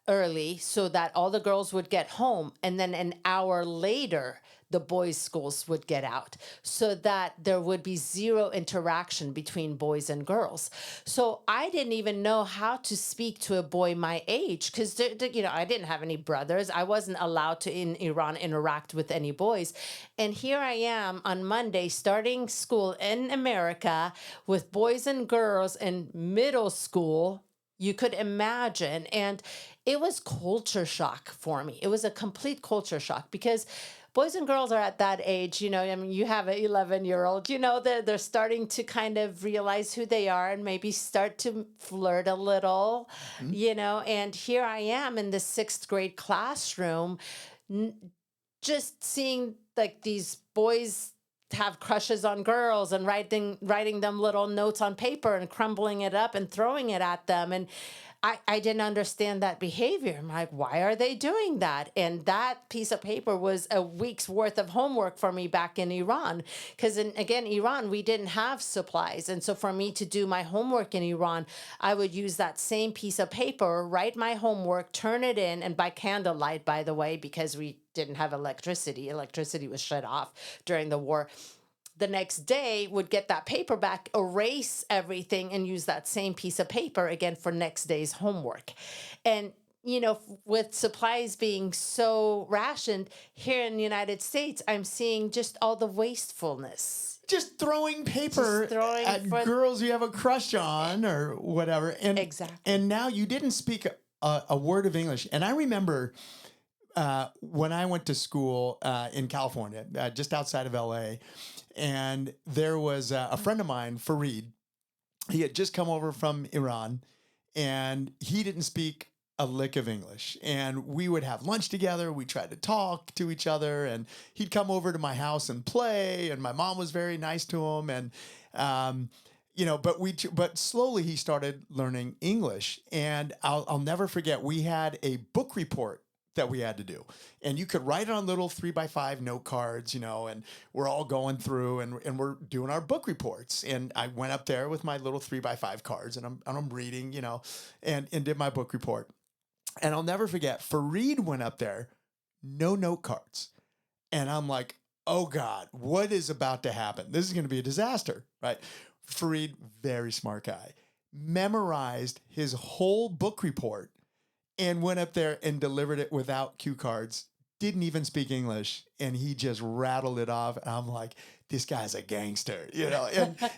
[SPEAKER 2] early so that all the girls would get home, and then an hour later the boys' schools would get out, so that there would be zero interaction between boys and girls. So I didn't even know how to speak to a boy my age, because I didn't have any brothers. I wasn't allowed to in Iran interact with any boys. And here I am on Monday starting school in America with boys and girls in middle school. You could imagine. And it was culture shock for me. It was a complete culture shock, because boys and girls are at that age, I mean, you have an 11-year-old, they're starting to kind of realize who they are and maybe start to flirt a little, and here I am in the 6th grade classroom, just seeing like these boys have crushes on girls and writing them little notes on paper and crumbling it up and throwing it at them. And I didn't understand that behavior. I'm like, why are they doing that? And that piece of paper was a week's worth of homework for me back in Iran. Because again, Iran, we didn't have supplies. And so for me to do my homework in Iran, I would use that same piece of paper, write my homework, turn it in, and by candlelight, by the way, because we didn't have electricity. Electricity was shut off during the war. The next day would get that paper back, erase everything, and use that same piece of paper again for next day's homework. And, with supplies being so rationed here in the United States, I'm seeing just all the wastefulness.
[SPEAKER 1] Just throwing paper at girls you have a crush on or whatever. And,
[SPEAKER 2] exactly.
[SPEAKER 1] And now you didn't speak a word of English. And I remember when I went to school in California, just outside of LA, and there was a friend of mine, Fareed. He had just come over from Iran, and he didn't speak a lick of English. And we would have lunch together. We tried to talk to each other, and he'd come over to my house and play. And my mom was very nice to him. And but slowly he started learning English. And I'll never forget, we had a book report that we had to do, and you could write it on little 3x5 note cards, and we're all going through and we're doing our book reports. And I went up there with my little 3x5 cards, and I'm reading, and did my book report. And I'll never forget, Fareed went up there, no note cards, and I'm like, oh God, what is about to happen? This is going to be a disaster, right? Fareed, very smart guy, memorized his whole book report and went up there and delivered it without cue cards, didn't even speak English, and he just rattled it off. And I'm like, this guy's a gangster,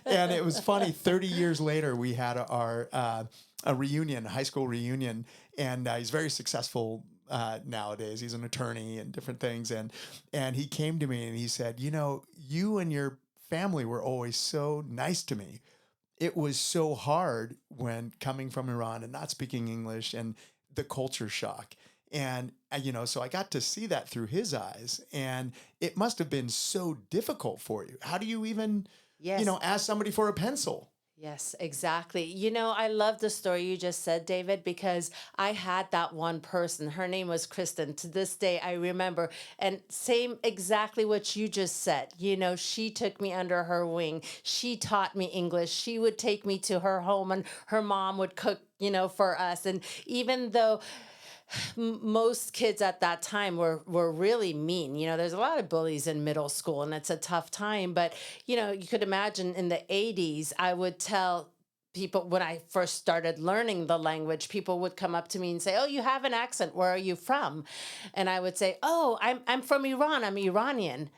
[SPEAKER 1] and it was funny. 30 years later, we had a reunion, a high school reunion, and he's very successful nowadays. He's an attorney and different things. And he came to me and he said, you and your family were always so nice to me. It was so hard when coming from Iran and not speaking English and the culture shock. And, so I got to see that through his eyes, and it must have been so difficult for you. How do you even, ask somebody for a pencil?
[SPEAKER 2] Yes, exactly. I love the story you just said, David, because I had that one person. Her name was Kristen. To this day, I remember. And same exactly what you just said. She took me under her wing. She taught me English. She would take me to her home, and her mom would cook, for us. And even though most kids at that time were really mean. There's a lot of bullies in middle school, and it's a tough time. But, you could imagine in the 80s, I would tell people when I first started learning the language, people would come up to me and say, oh, you have an accent. Where are you from? And I would say, oh, I'm from Iran. I'm Iranian.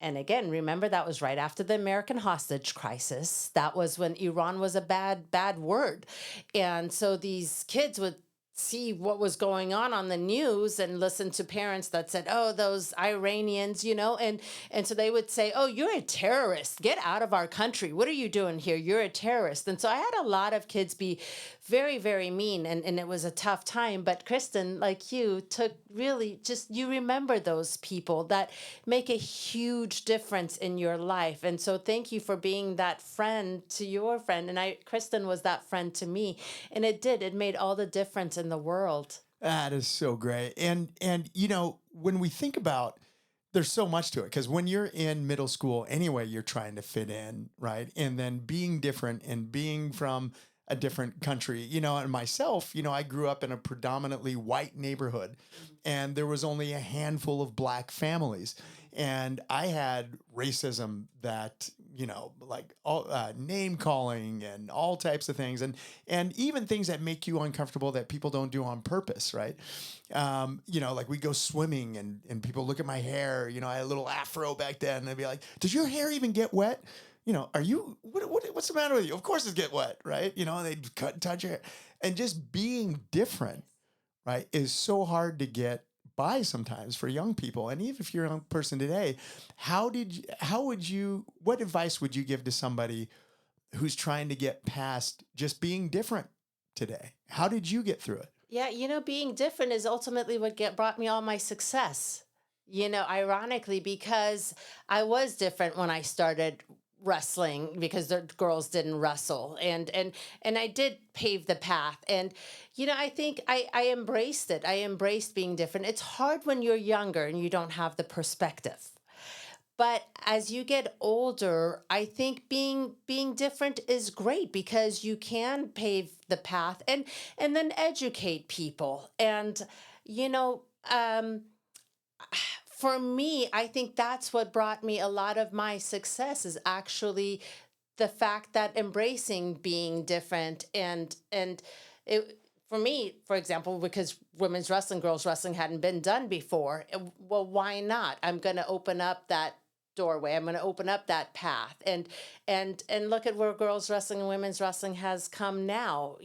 [SPEAKER 2] And again, remember that was right after the American hostage crisis. That was when Iran was a bad word. And so these kids would see what was going on the news and listen to parents that said, "Oh, those Iranians," and so they would say, "Oh, you're a terrorist. Get out of our country. What are you doing here? You're a terrorist." And so I had a lot of kids be very, very mean, and it was a tough time. But Kristen, like you, took really just you remember those people that make a huge difference in your life. And so thank you for being that friend to your friend. And Kristen was that friend to me. And it made all the difference in the world.
[SPEAKER 1] That is so great. And when we think about, there's so much to it, because when you're in middle school anyway, you're trying to fit in, right? And then being different and being from a different country, and myself, I grew up in a predominantly white neighborhood, and there was only a handful of black families. And I had racism that, like all name calling and all types of things, and even things that make you uncomfortable that people don't do on purpose, right? Like we go swimming and people look at my hair. I had a little afro back then, and they'd be like, "Does your hair even get wet? Are you what's the matter with you? Of course it's get wet, right?" And they'd cut and touch your hair, and just being different, right, is so hard to get by sometimes for young people. And even if you're a young person today, what advice would you give to somebody who's trying to get past just being different today? How did you get through it?
[SPEAKER 2] Yeah, being different is ultimately what brought me all my success. Ironically, because I was different when I started wrestling, because the girls didn't wrestle, and I did pave the path. And I think I embraced it. I embraced being different. It's hard when you're younger and you don't have the perspective. But as you get older, I think being different is great, because you can pave the path and then educate people. And you know, um, for me, I think that's what brought me a lot of my success, is actually the fact that embracing being different. And it, for me, for example, because women's wrestling, girls wrestling hadn't been done before, well, why not? I'm going to open up that doorway. I'm going to open up that path, and look at where girls wrestling and women's wrestling has come now.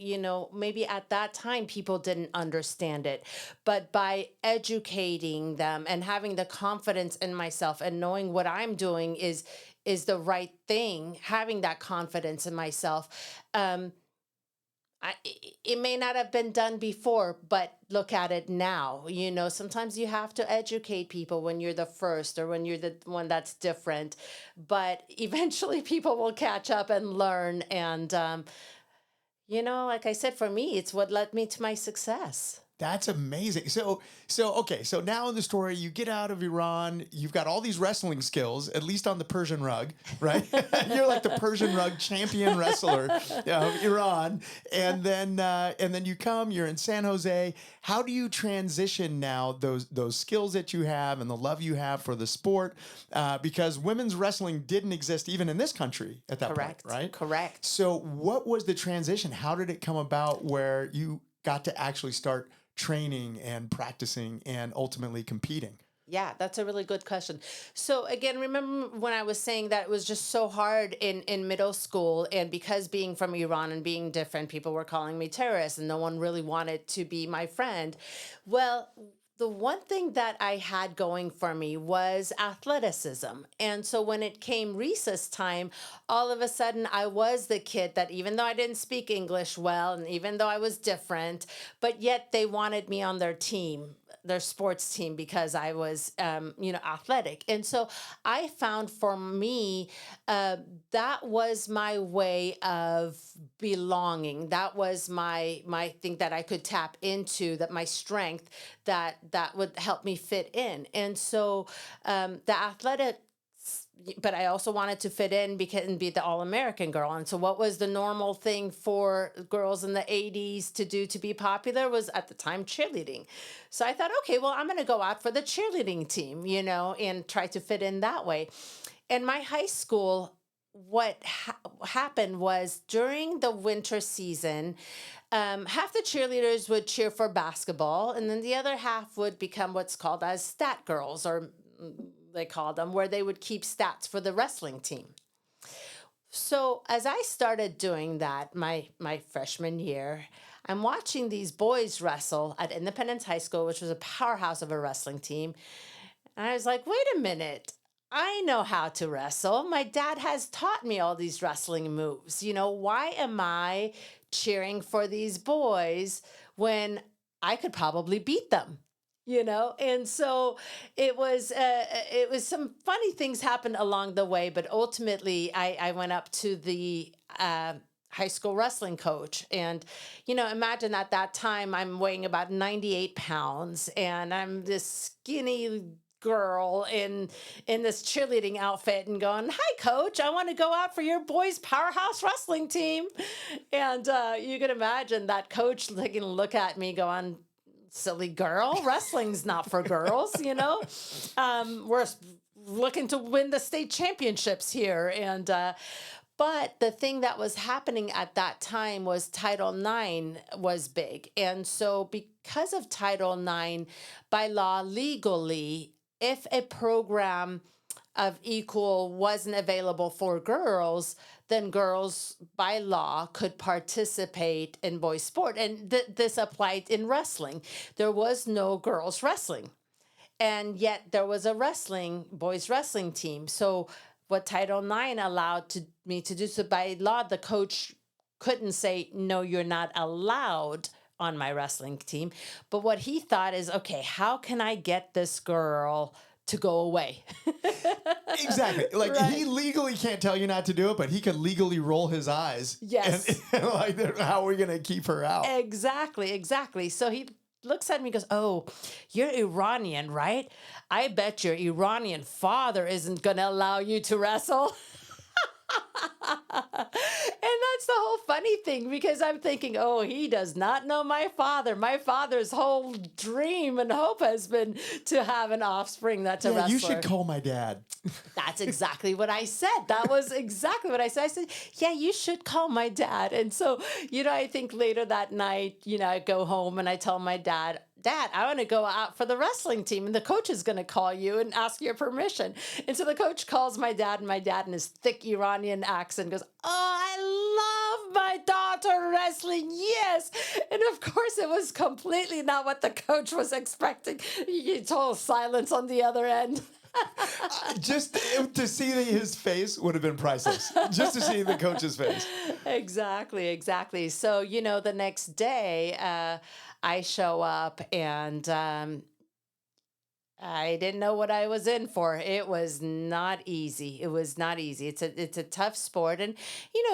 [SPEAKER 2] Maybe at that time people didn't understand it, but by educating them and having the confidence in myself and knowing what I'm doing is the right thing, having that confidence in myself. It may not have been done before, but look at it now. Sometimes you have to educate people when you're the first, or when you're the one that's different. But eventually people will catch up and learn. And, like I said, for me, it's what led me to my success.
[SPEAKER 1] That's amazing. Okay. So now in the story, you get out of Iran. You've got all these wrestling skills, at least on the Persian rug, right? You're like the Persian rug champion wrestler of Iran, and then you come. You're in San Jose. How do you transition now those skills that you have and the love you have for the sport? Because women's wrestling didn't exist even in this country at that point, right?
[SPEAKER 2] Correct.
[SPEAKER 1] So what was the transition? How did it come about where you got to actually start training and practicing and ultimately competing?
[SPEAKER 2] Yeah, that's a really good question. So again, remember when I was saying that it was just so hard in middle school, and because being from Iran and being different, people were calling me terrorist, and no one really wanted to be my friend. Well, the one thing that I had going for me was athleticism. And so when it came recess time, all of a sudden I was the kid that, even though I didn't speak English well, and even though I was different, but yet they wanted me on their team, their sports team, because I was, athletic. And so I found, for me, that was my way of belonging. That was my thing that I could tap into, that my strength, that would help me fit in. And so the athletic, but I also wanted to fit in and be the all-American girl. And so what was the normal thing for girls in the 80s to do to be popular was, at the time, cheerleading. So I thought, okay, well, I'm going to go out for the cheerleading team, and try to fit in that way. And my high school, what happened was, during the winter season, half the cheerleaders would cheer for basketball, and then the other half would become what's called as stat girls, or they called them, where they would keep stats for the wrestling team. So as I started doing that my freshman year, I'm watching these boys wrestle at Independence High School, which was a powerhouse of a wrestling team. And I was like, wait a minute. I know how to wrestle. My dad has taught me all these wrestling moves. Why am I cheering for these boys when I could probably beat them? And so it was some funny things happened along the way, but ultimately I went up to the high school wrestling coach, and imagine at that time I'm weighing about 98 pounds, and I'm this skinny girl in this cheerleading outfit and going, "Hi, coach, I want to go out for your boys' powerhouse wrestling team." And you can imagine that coach taking a look at me going, "Silly girl, wrestling's not for girls, we're looking to win the state championships here." And but the thing that was happening at that time was Title IX was big. And so because of Title IX, by law, legally, if a program of equal wasn't available for girls, then girls by law could participate in boys sport. And this applied in wrestling. There was no girls wrestling. And yet there was a boys wrestling team. So what Title IX allowed me to do, so by law, the coach couldn't say, "No, you're not allowed on my wrestling team." But what he thought is, okay, how can I get this girl to go away?
[SPEAKER 1] Exactly. Like
[SPEAKER 2] Right.
[SPEAKER 1] he legally can't tell you not to do it, but he could legally roll his eyes.
[SPEAKER 2] Yes.
[SPEAKER 1] And like, how are we going to keep her out?
[SPEAKER 2] Exactly. So he looks at me and goes, "Oh, you're Iranian, right? I bet your Iranian father isn't going to allow you to wrestle." And that's the whole funny thing, because I'm thinking, oh, he does not know my father. My father's whole dream and hope has been to have an offspring that's a wrestler.
[SPEAKER 1] You should call my dad.
[SPEAKER 2] That's exactly what I said. That was exactly what I said. I said, yeah, you should call my dad. And so, I think later that night, I go home and I tell my dad, "Dad, I want to go out for the wrestling team, and the coach is going to call you and ask your permission." And so the coach calls my dad, and my dad in his thick Iranian accent goes, "Oh, I love my daughter wrestling. Yes." And of course, it was completely not what the coach was expecting. Total silence on the other end.
[SPEAKER 1] Just to see his face would have been priceless. Just to see the coach's face.
[SPEAKER 2] Exactly. So, the next day, I show up, and I didn't know what I was in for. It was not easy. It's a tough sport, and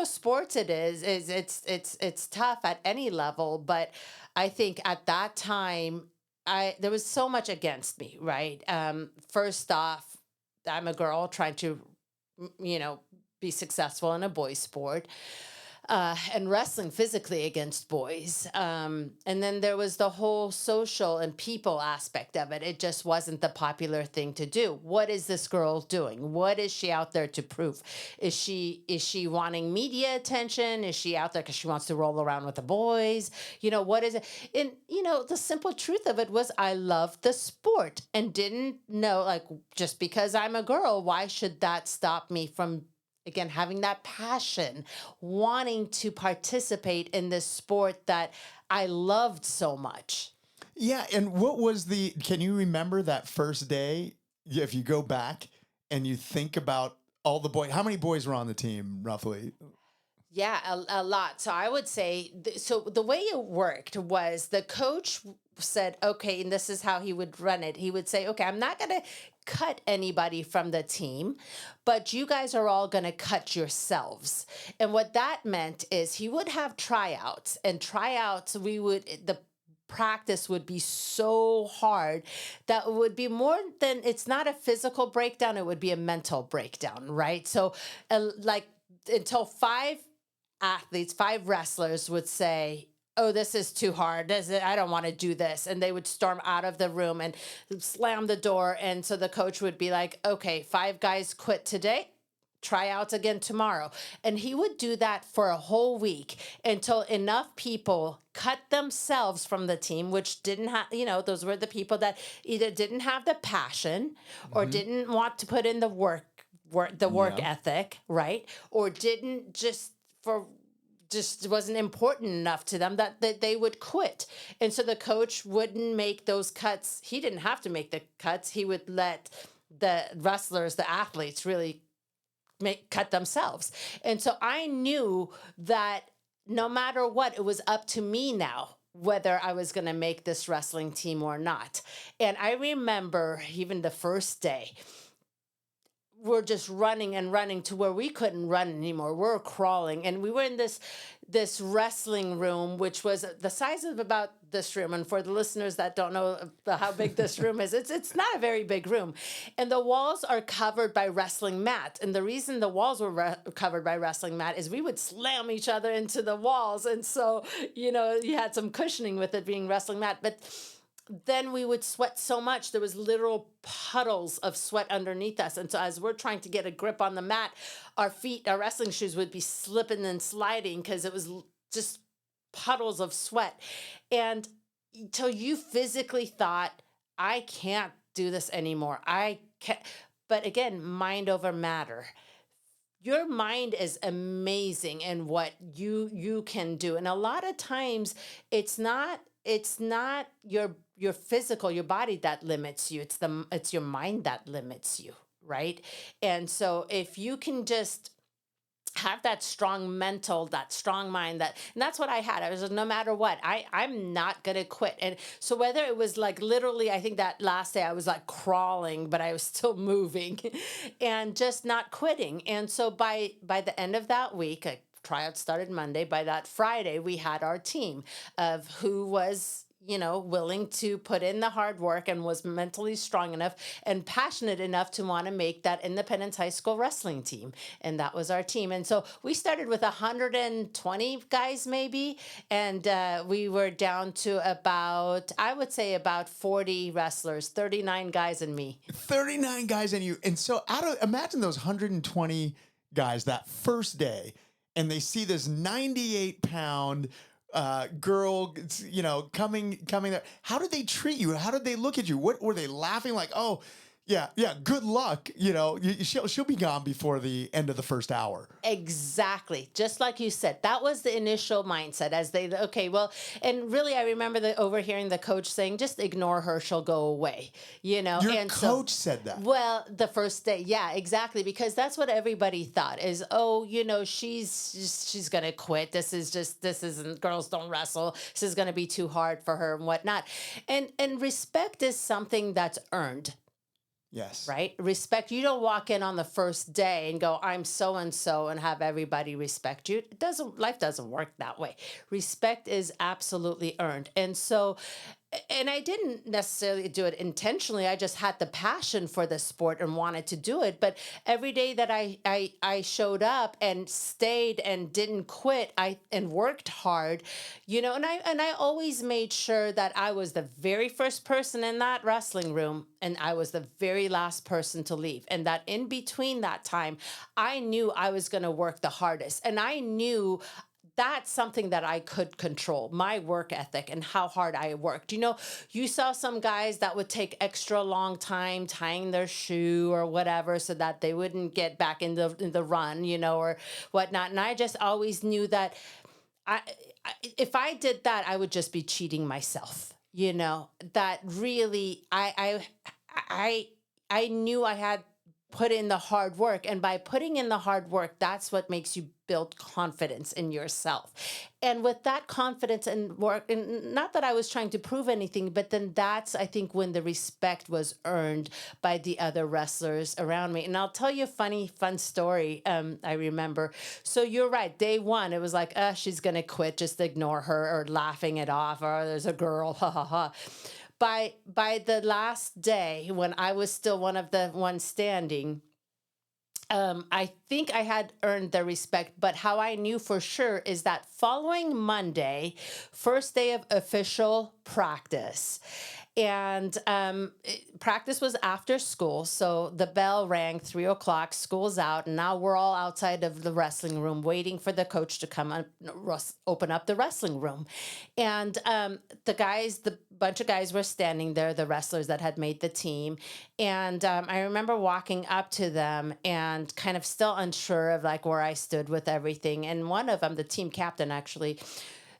[SPEAKER 2] sports it's tough at any level. But I think at that time, there was so much against me. Right. First off, I'm a girl trying to, be successful in a boys' sport. And wrestling physically against boys. And then there was the whole social and people aspect of it. It just wasn't the popular thing to do. What is this girl doing? What is she out there to prove? Is she wanting media attention? Is she out there because she wants to roll around with the boys? What is it? And, the simple truth of it was I loved the sport and didn't know, like, just because I'm a girl, why should that stop me from, again, having that passion, wanting to participate in this sport that I loved so much.
[SPEAKER 1] Yeah. And can you remember that first day? If you go back and you think about all the boys, how many boys were on the team roughly?
[SPEAKER 2] Yeah, a lot. So I would say, so the way it worked was the coach said, okay, and this is how he would run it. He would say, okay, I'm not going to cut anybody from the team, but you guys are all going to cut yourselves. And what that meant is he would have tryouts, and tryouts, the practice would be so hard that it would be more than, it's not a physical breakdown, it would be a mental breakdown, right? So until five wrestlers would say, oh, this is too hard. I don't want to do this. And they would storm out of the room and slam the door. And so the coach would be like, okay, 5 guys quit today. try out again tomorrow. And he would do that for a whole week until enough people cut themselves from the team, which didn't have, those were the people that either didn't have the passion or didn't want to put in the work
[SPEAKER 1] Yeah.
[SPEAKER 2] ethic, right? Or didn't just wasn't important enough to them that they would quit. And so the coach wouldn't make those cuts. He didn't have to make the cuts. He would let the wrestlers, the athletes really cut themselves. And so I knew that no matter what, it was up to me now whether I was going to make this wrestling team or not. And I remember even the first day, we're just running and running to where we couldn't run anymore. We're crawling, and we were in this wrestling room, which was the size of about this room. And for the listeners that don't know how big this room is, it's not a very big room, and the walls are covered by wrestling mat. And the reason the walls were covered by wrestling mat is we would slam each other into the walls, and so you had some cushioning with it being wrestling mat, but then we would sweat so much there was literal puddles of sweat underneath us. And so as we're trying to get a grip on the mat, our wrestling shoes would be slipping and sliding because it was just puddles of sweat. And until you physically thought, I can't do this anymore. I can't. But again, mind over matter. Your mind is amazing in what you can do. And a lot of times it's not your physical, your body that limits you. It's your mind that limits you, right? And so if you can just have that strong mental, that strong mind, and that's what I had. I was like, no matter what, I'm not gonna quit. And so whether it was like literally, I think that last day I was like crawling, but I was still moving and just not quitting. And so by the end of that week, tryout started Monday. By that Friday, we had our team of who was willing to put in the hard work and was mentally strong enough and passionate enough to want to make that Independence High School wrestling team. And that was our team. And so we started with 120 guys maybe, and we were down to I would say about 40 wrestlers, 39 guys and me.
[SPEAKER 1] 39 guys and you. And so imagine those 120 guys that first day, and they see this 98-pound girl, coming there. How did they treat you? How did they look at you? What were they laughing like? Oh, yeah. Good luck. She'll be gone before the end of the first hour.
[SPEAKER 2] Exactly. Just like you said, that was the initial mindset and really I remember overhearing the coach saying, just ignore her. She'll go away,
[SPEAKER 1] Your coach said that.
[SPEAKER 2] Well, the first day. Yeah, exactly. Because that's what everybody thought is, she's going to quit. This isn't, girls don't wrestle. This is going to be too hard for her and whatnot. And respect is something that's earned.
[SPEAKER 1] Yes.
[SPEAKER 2] Right? Respect. You don't walk in on the first day and go, I'm so and so, and have everybody respect you. Life doesn't work that way. Respect is absolutely earned. And so, and I didn't necessarily do it intentionally. I just had the passion for the sport and wanted to do it. But every day that I showed up and stayed and didn't quit, and worked hard, and I always made sure that I was the very first person in that wrestling room and I was the very last person to leave. And that in between that time, I knew I was going to work the hardest. And I knew that's something that I could control, my work ethic and how hard I worked. You saw some guys that would take extra long time tying their shoe or whatever so that they wouldn't get back in the run, or whatnot. And I just always knew that if I did that, I would just be cheating myself, that really I knew I had put in the hard work. And by putting in the hard work, that's what makes you build confidence in yourself. And with that confidence and work, and not that I was trying to prove anything, but then that's, I think, when the respect was earned by the other wrestlers around me. And I'll tell you a fun story I remember. So you're right. Day one, it was like, she's going to quit. Just ignore her, or laughing it off, or there's a girl, ha, ha, ha. By the last day, when I was still one of the ones standing, I think I had earned the respect, but how I knew for sure is that following Monday, first day of official practice, And practice was after school. So the bell rang 3 o'clock, school's out. And now we're all outside of the wrestling room waiting for the coach to come and open up the wrestling room. And the bunch of guys were standing there, the wrestlers that had made the team. And I remember walking up to them and kind of still unsure of like where I stood with everything. And one of them, the team captain, actually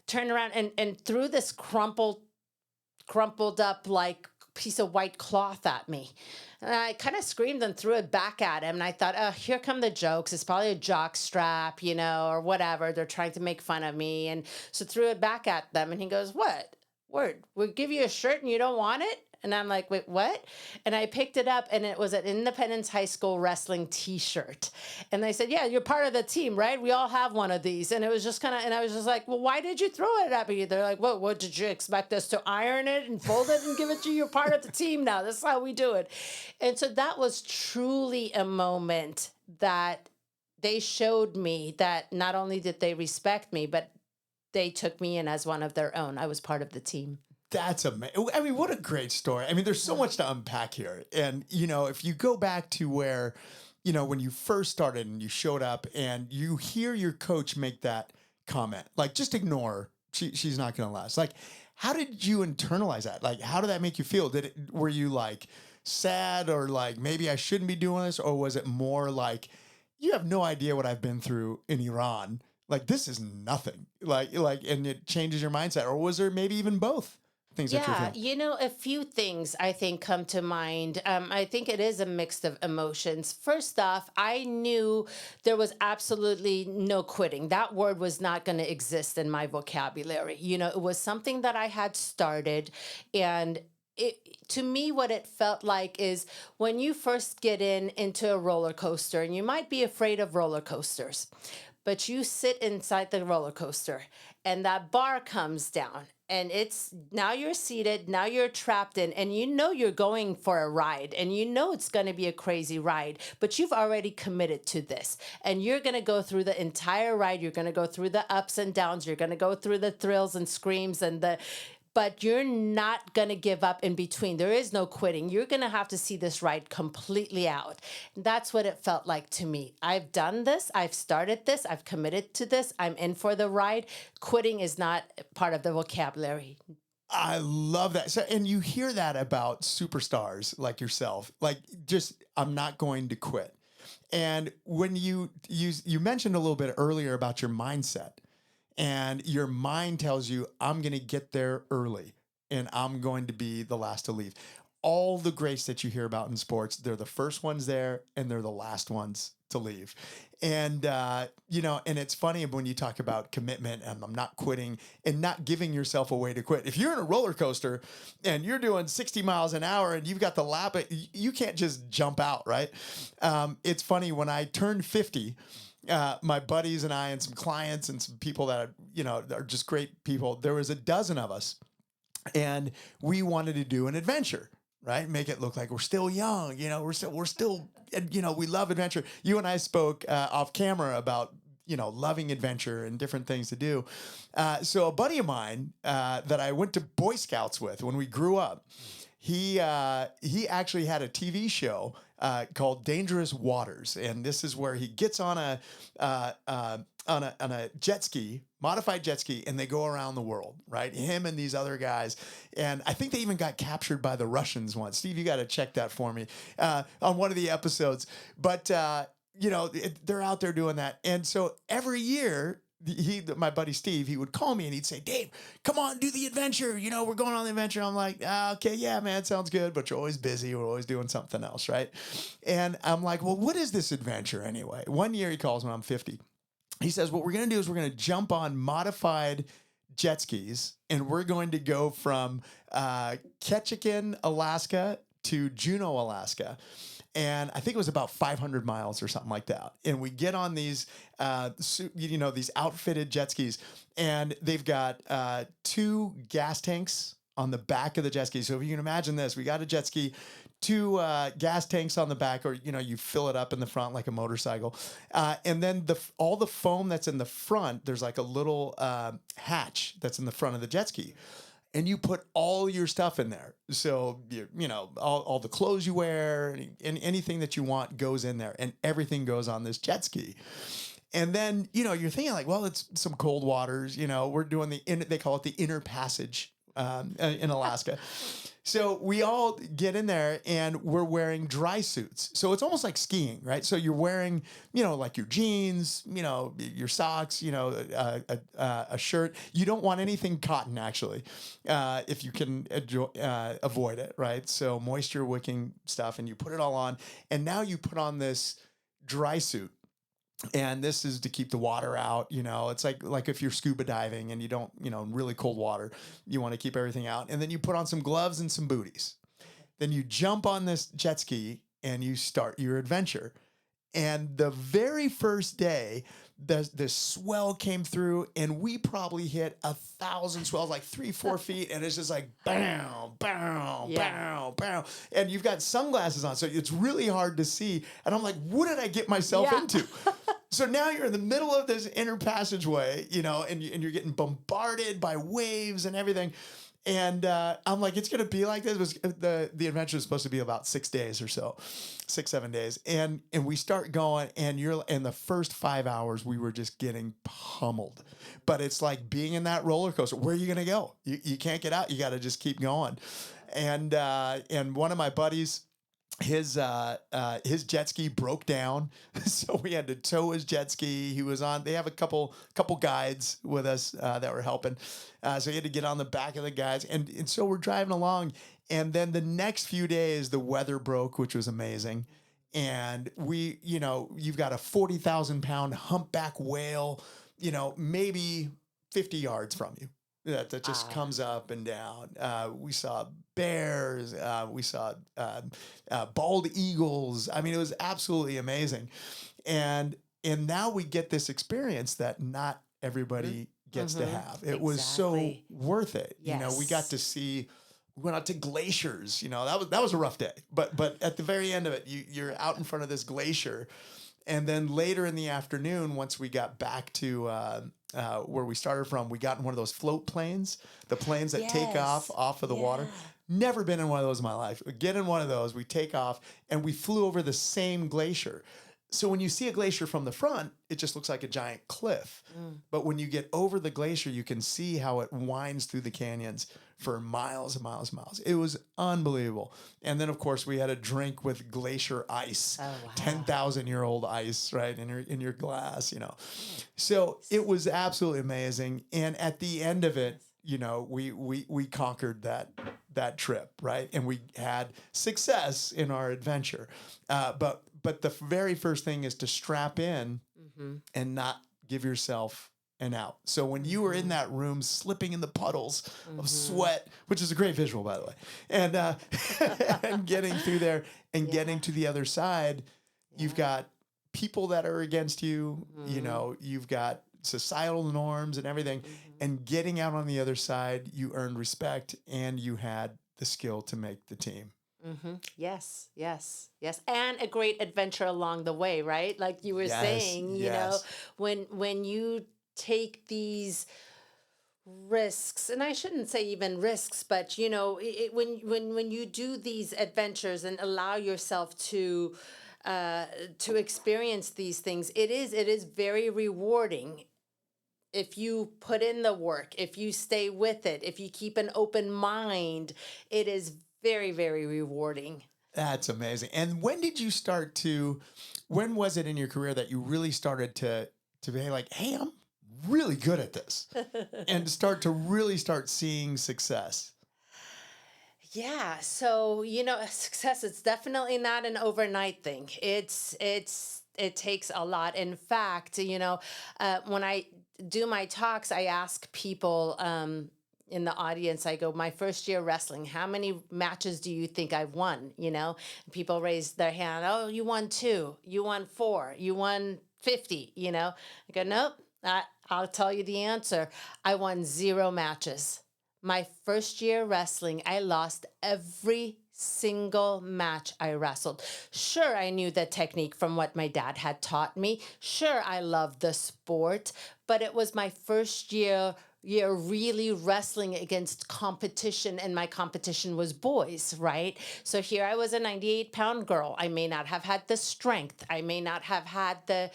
[SPEAKER 2] turned around and threw this crumpled up like piece of white cloth at me. And I kind of screamed and threw it back at him. And I thought, oh, here come the jokes. It's probably a jock strap, or whatever. They're trying to make fun of me. And so threw it back at them. And he goes, what? Word, we'll give you a shirt and you don't want it? And I'm like, wait, what? And I picked it up and it was an Independence High School wrestling t-shirt. And they said, yeah, you're part of the team, right? We all have one of these. And it was just and I was just like, well, why did you throw it at me? They're like, well, what did you expect us to iron it and fold it and give it to you? You're part of the team now. That's how we do it. And so that was truly a moment that they showed me that not only did they respect me, but they took me in as one of their own. I was part of the team.
[SPEAKER 1] That's amazing. I mean, what a great story. I mean, there's so much to unpack here. And, if you go back to where, when you first started and you showed up and you hear your coach make that comment, like, just ignore, she's not going to last. Like, how did you internalize that? Like, how did that make you feel? Were you like sad or like, maybe I shouldn't be doing this? Or was it more like, you have no idea what I've been through in Iran? Like, this is nothing. And it changes your mindset. Or was there maybe even both? Things that you're feeling?
[SPEAKER 2] A few things I think come to mind. I think it is a mix of emotions. First off, I knew there was absolutely no quitting. That word was not going to exist in my vocabulary. It was something that I had started, and to me, what it felt like is when you first get into a roller coaster, and you might be afraid of roller coasters, but you sit inside the roller coaster and that bar comes down and it's now you're seated, now you're trapped in, and you're going for a ride and it's going to be a crazy ride, but you've already committed to this and you're going to go through the entire ride. You're going to go through the ups and downs. You're going to go through the thrills and screams but you're not going to give up in between. There is no quitting. You're going to have to see this ride completely out. That's what it felt like to me. I've done this. I've started this. I've committed to this. I'm in for the ride. Quitting is not part of the vocabulary.
[SPEAKER 1] I love that. So, and you hear that about superstars like yourself, like just, I'm not going to quit. And when you mentioned a little bit earlier about your mindset, and your mind tells you, I'm going to get there early and I'm going to be the last to leave. All the greats that you hear about in sports, they're the first ones there and they're the last ones to leave. And, and it's funny when you talk about commitment and I'm not quitting and not giving yourself a way to quit. If you're in a roller coaster and you're doing 60 miles an hour and you've got the lap, you can't just jump out, right? It's funny, when I turned 50, my buddies and I and some clients and some people that are just great people, there was a dozen of us and we wanted to do an adventure, right? Make it look like we're still young, we're still we love adventure. You and I spoke off camera about loving adventure and different things to do. So a buddy of mine that I went to Boy Scouts with when we grew up, he actually had a TV show called Dangerous Waters, and this is where he gets on a jet ski, modified jet ski, and they go around the world, right? Him and these other guys, and I think they even got captured by the Russians once. Steve, you got to check that for me on one of the episodes. But they're out there doing that, and so every year, my buddy Steve, he would call me and he'd say, Dave, come on, do the adventure. We're going on the adventure. I'm like, okay, yeah, man, sounds good. But you're always busy. We're always doing something else, right? And I'm like, well, what is this adventure anyway? One year he calls when I'm 50. He says, what we're going to do is we're going to jump on modified jet skis and we're going to go from Ketchikan, Alaska to Juneau, Alaska. And I think it was about 500 miles or something like that. And we get on these, these outfitted jet skis, and they've got 2 gas tanks on the back of the jet ski. So if you can imagine this, we got a jet ski, 2 gas tanks on the back, or you fill it up in the front like a motorcycle, and then all the foam that's in the front, there's like a little hatch that's in the front of the jet ski. and you put all your stuff in there. So, all the clothes you wear and anything that you want goes in there, and everything goes on this jet ski. And then, you're thinking like, well, it's some cold waters, we're doing they call it the inner passage in Alaska. So we all get in there and we're wearing dry suits. So it's almost like skiing, right? So you're wearing, like your jeans, your socks, a shirt. You don't want anything cotton, actually, if you can avoid it, right? So moisture wicking stuff, and you put it all on. And now you put on this dry suit. And this is to keep the water out. It's like if you're scuba diving and you don't, in really cold water, you want to keep everything out. And then you put on some gloves and some booties. Then you jump on this jet ski and you start your adventure. And the very first day, the swell came through, and we probably hit 1,000 swells, like 3-4 feet, and it's just like bam, bam, bam, bam. And you've got sunglasses on, so it's really hard to see. And I'm like, what did I get myself into? So now you're in the middle of this inner passageway, and you're getting bombarded by waves and everything. And I'm like, it's going to be like this. The adventure is supposed to be about 6 days or so, 6-7 days. And we start going, and in the first 5 hours, we were just getting pummeled. But it's like being in that roller coaster. Where are you going to go? You can't get out. You they just keep going. And one of my buddies, his jet ski broke down, so we had to tow his jet ski. He was on. They have a couple guides with us that were helping, so he had to get on the back of the guides, and so we're driving along. And then the next few days, the weather broke, which was amazing. And you've got a 40,000-pound humpback whale, maybe 50 yards from you. That just comes up and down. We saw bears. We saw bald eagles. I mean, it was absolutely amazing. And now we get this experience that not everybody gets to have. It was so worth it.
[SPEAKER 2] Yes.
[SPEAKER 1] We got to see. We went out to glaciers. That was a rough day. But at the very end of it, you're out in front of this glacier. And then later in the afternoon, once we got back to where we started from, we got in one of those float planes, the planes that take off of the water. Never been in one of those in my life. Get in one of those, we take off, and we flew over the same glacier. So when you see a glacier from the front, it just looks like a giant cliff. But when you get over the glacier, you can see how it winds through the canyons for miles and miles and miles. It was unbelievable. And then, of course, we had a drink with glacier ice, 10,000-year-old ice, right, in your glass, So it was absolutely amazing. And at the end of it, we conquered that trip, right? And we had success in our adventure. But the very first thing is to strap in and not give yourself an out. So when you were in that room slipping in the puddles of sweat, which is a great visual, by the way, and and getting through there and getting to the other side, you've got people that are against you, you've got societal norms and everything, and getting out on the other side, you earned respect and you had the skill to make the team.
[SPEAKER 2] Yes. And a great adventure along the way, right? Like you were saying, when you take these risks, and I shouldn't say even risks, but when you do these adventures and allow yourself to experience these things, it is very rewarding. If you put in the work, if you stay with it, if you keep an open mind, it is very, very rewarding.
[SPEAKER 1] That's amazing. And when was it in your career that you really started to be like, hey, I'm really good at this, and start seeing success?
[SPEAKER 2] Yeah. So, success, it's definitely not an overnight thing. It takes a lot. In fact, when I do my talks, I ask people, in the audience, I go, my first year wrestling, how many matches do you think I've won? People raise their hand. Oh, you won 2, you won 4, you won 50, I go, nope, I'll tell you the answer. I won 0 matches. My first year wrestling, I lost every single match I wrestled. Sure, I knew the technique from what my dad had taught me. Sure, I loved the sport, but it was my first year year really wrestling against competition, and my competition was boys, right? So here I was, a 98-pound girl. I may not have had the strength. I may not have had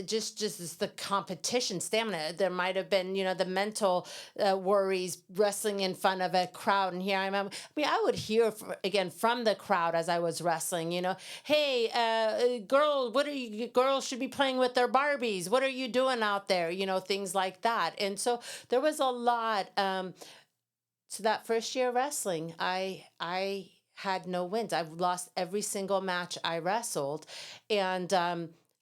[SPEAKER 2] just the competition stamina. There might have been, the mental worries wrestling in front of a crowd. And here I mean, I would hear again from the crowd as I was wrestling, hey, girls should be playing with their Barbies. What are you doing out there? Things like that. And so there was a lot. So that first year wrestling, I had no wins. I've lost every single match I wrestled. And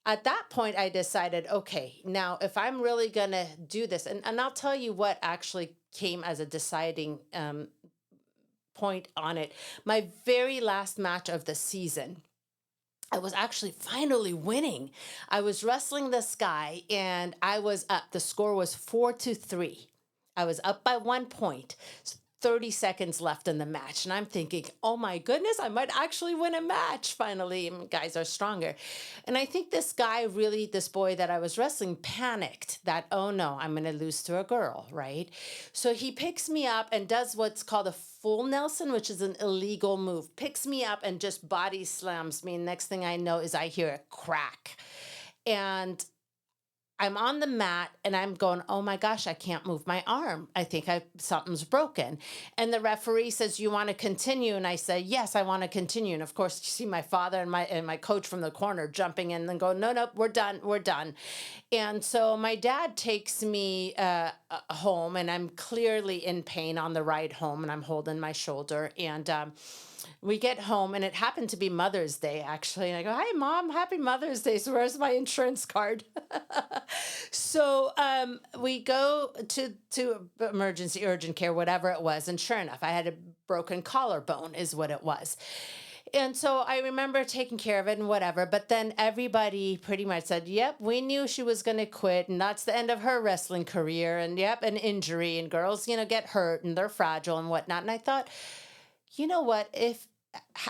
[SPEAKER 2] at that point, I decided, okay, now if I'm really going to do this, and I'll tell you what actually came as a deciding point on it. My very last match of the season, I was actually finally winning. I was wrestling this guy and I was up. The score was 4-3. I was up by 1 point. 30 seconds left in the match. And I'm thinking, oh my goodness, I might actually win a match finally. I mean, guys are stronger. And I think this boy that I was wrestling panicked that, oh no, I'm going to lose to a girl, right? So he picks me up and does what's called a full Nelson, which is an illegal move. Picks me up and just body slams me. And next thing I know is I hear a crack. And I'm on the mat and I'm going, oh my gosh, I can't move my arm. I think something's broken. And the referee says, you want to continue? And I said, yes, I want to continue. And of course, you see my father and my coach from the corner jumping in and go, no, we're done. And so my dad takes me home, and I'm clearly in pain on the ride home, and I'm holding my shoulder. And we get home, and it happened to be Mother's Day, actually. And I go, hi, Mom, happy Mother's Day. So where's my insurance card? So we go to emergency, urgent care, whatever it was. And sure enough, I had a broken collarbone is what it was. And so I remember taking care of it and whatever. But then everybody pretty much said, yep, we knew she was going to quit. And that's the end of her wrestling career. And yep, an injury. And girls, get hurt and they're fragile and whatnot. And I thought, you know what, if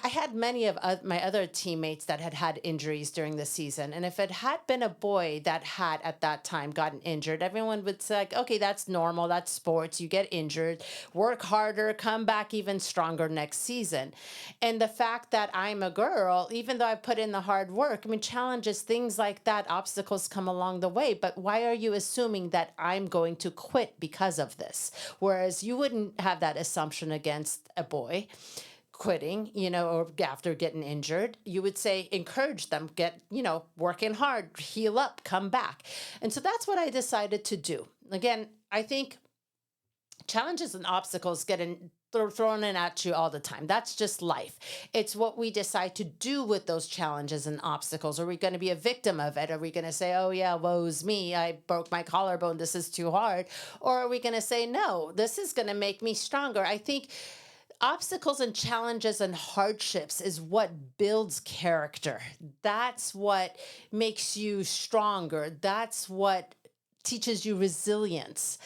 [SPEAKER 2] I had many of my other teammates that had injuries during the season. And if it had been a boy that had at that time gotten injured, everyone would say, like, okay, that's normal. That's sports. You get injured, work harder, come back even stronger next season. And the fact that I'm a girl, even though I put in the hard work, I mean, challenges, things like that, obstacles come along the way. But why are you assuming that I'm going to quit because of this? Whereas you wouldn't have that assumption against a boy quitting, or after getting injured. You would say, encourage them, get, working hard, heal up, come back. And so that's what I decided to do. Again, I think challenges and obstacles get thrown in at you all the time. That's just life. It's what we decide to do with those challenges and obstacles. Are we going to be a victim of it? Are we going to say, oh yeah, woe's me, I broke my collarbone, this is too hard? Or are we going to say, no, this is going to make me stronger? I think obstacles and challenges and hardships is what builds character. That's what makes you stronger. That's what teaches you resilience.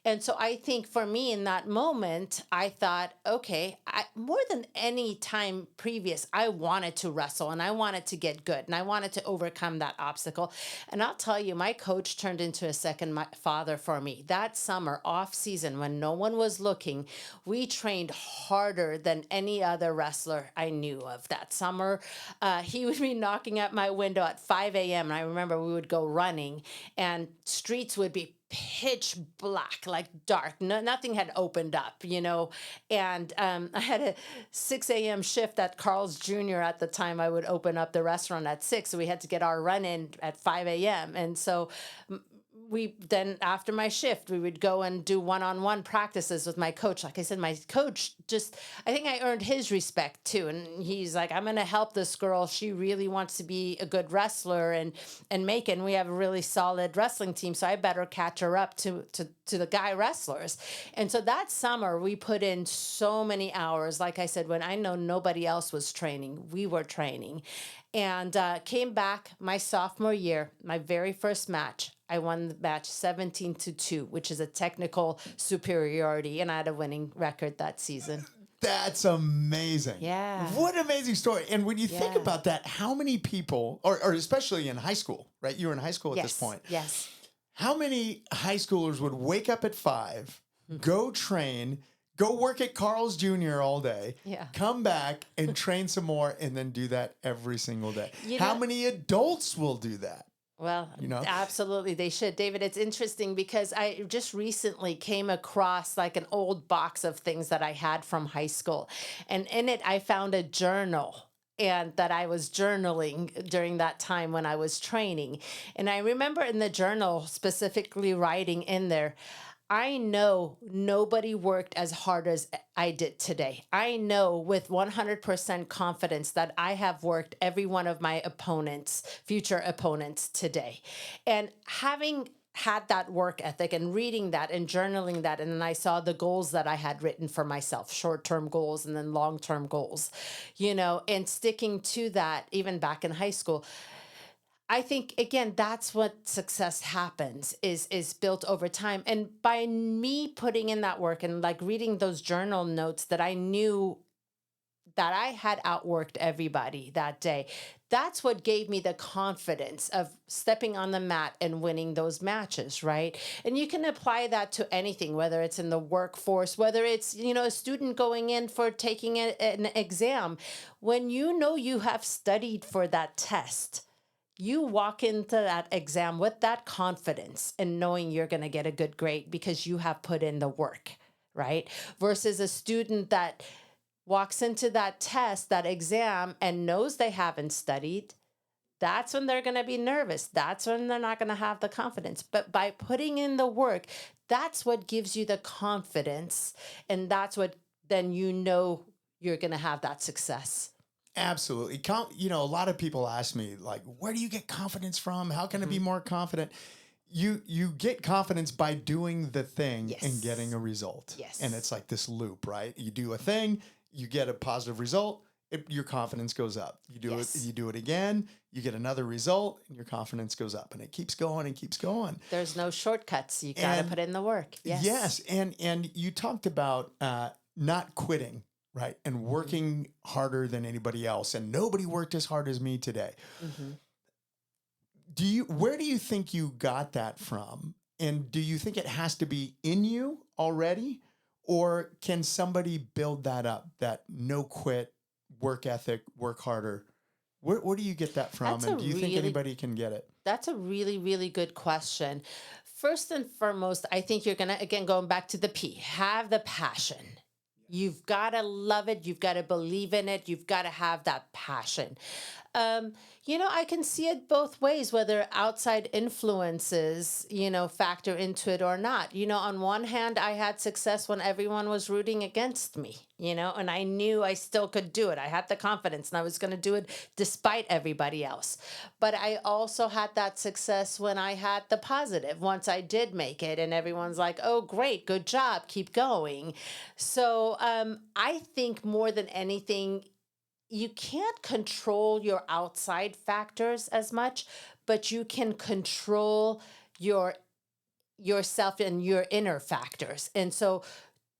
[SPEAKER 2] And so I think for me in that moment, I thought, okay, more than any time previous, I wanted to wrestle and I wanted to get good and I wanted to overcome that obstacle. And I'll tell you, my coach turned into a second father for me. That summer, off season, when no one was looking, we trained harder than any other wrestler I knew of that summer. He would be knocking at my window at 5 a.m. And I remember we would go running and streets would be pitch black, like dark. Nothing had opened up, and I had a 6 a.m. shift at Carl's Jr. at the time. I would open up the restaurant at 6, so we had to get our run in at 5 a.m. And so then after my shift, we would go and do one-on-one practices with my coach. Like I said, my coach I think I earned his respect too. And he's like, I'm going to help this girl. She really wants to be a good wrestler and make it. And we have a really solid wrestling team. So I better catch her up to the guy wrestlers. And so that summer we put in so many hours. Like I said, when I know nobody else was training, we were training. And came back my sophomore year, my very first match. I won the match 17-2, which is a technical superiority, and I had a winning record that season.
[SPEAKER 1] That's amazing.
[SPEAKER 2] Yeah.
[SPEAKER 1] What an amazing story. And when you think about that, how many people, or especially in high school, right? You were in high school at this point.
[SPEAKER 2] Yes.
[SPEAKER 1] How many high schoolers would wake up at 5, go train, go work at Carl's Jr. all day,
[SPEAKER 2] Yeah.
[SPEAKER 1] come back and train some more, and then do that every single day?
[SPEAKER 2] You
[SPEAKER 1] How
[SPEAKER 2] know-
[SPEAKER 1] many adults will do that?
[SPEAKER 2] Well,
[SPEAKER 1] You know?
[SPEAKER 2] absolutely, they should. David, it's interesting because I just recently came across like an old box of things that I had from high school. And in it, I found a journal and that I was journaling during that time when I was training. And I remember in the journal specifically writing in there, I know nobody worked as hard as I did today. I know with 100% confidence that I have worked every one of my opponents, future opponents today. And having had that work ethic and reading that and journaling that, and then I saw the goals that I had written for myself, short-term goals and then long-term goals, and sticking to that even back in high school. I think again that's what success happens is built over time, and by me putting in that work and like reading those journal notes that I knew that I had outworked everybody that day. That's what gave me the confidence of stepping on the mat and winning those matches, right? And you can apply that to anything, whether it's in the workforce, whether it's, a student going in for taking an exam. When you know you have studied for that test, you walk into that exam with that confidence and knowing you're going to get a good grade because you have put in the work, right? Versus a student that walks into that test, that exam, and knows they haven't studied. That's when they're going to be nervous. That's when they're not going to have the confidence. But by putting in the work, that's what gives you the confidence. And that's what then you're going to have that success.
[SPEAKER 1] Absolutely. A lot of people ask me, like, where do you get confidence from? How can I be more confident? You get confidence by doing the thing
[SPEAKER 2] Yes.
[SPEAKER 1] and getting a result.
[SPEAKER 2] Yes.
[SPEAKER 1] And it's like this loop, right? You do a thing, you get a positive result, your confidence goes up. You do
[SPEAKER 2] Yes.
[SPEAKER 1] it, you do it again, you get another result, and your confidence goes up. And it keeps going and keeps going.
[SPEAKER 2] There's no shortcuts. You got to put in the work. Yes.
[SPEAKER 1] Yes. And you talked about not quitting. Right. And working harder than anybody else. And nobody worked as hard as me today.
[SPEAKER 2] Mm-hmm.
[SPEAKER 1] Where do you think you got that from? And do you think it has to be in you already? Or can somebody build that up, that no quit, work ethic, work harder? Where do you get that from?
[SPEAKER 2] That's
[SPEAKER 1] And do you think anybody can get it?
[SPEAKER 2] That's a really, really good question. First and foremost, I think you're going to, again, going back to the P, have the passion. You've got to love it. You've got to believe in it. You've got to have that passion. I can see it both ways, whether outside influences, factor into it or not. On one hand, I had success when everyone was rooting against me, and I knew I still could do it. I had the confidence and I was going to do it despite everybody else. But I also had that success when I had the positive, once I did make it and everyone's like, oh, great, good job, keep going. So I think more than anything, you can't control your outside factors as much, but you can control yourself and your inner factors. And so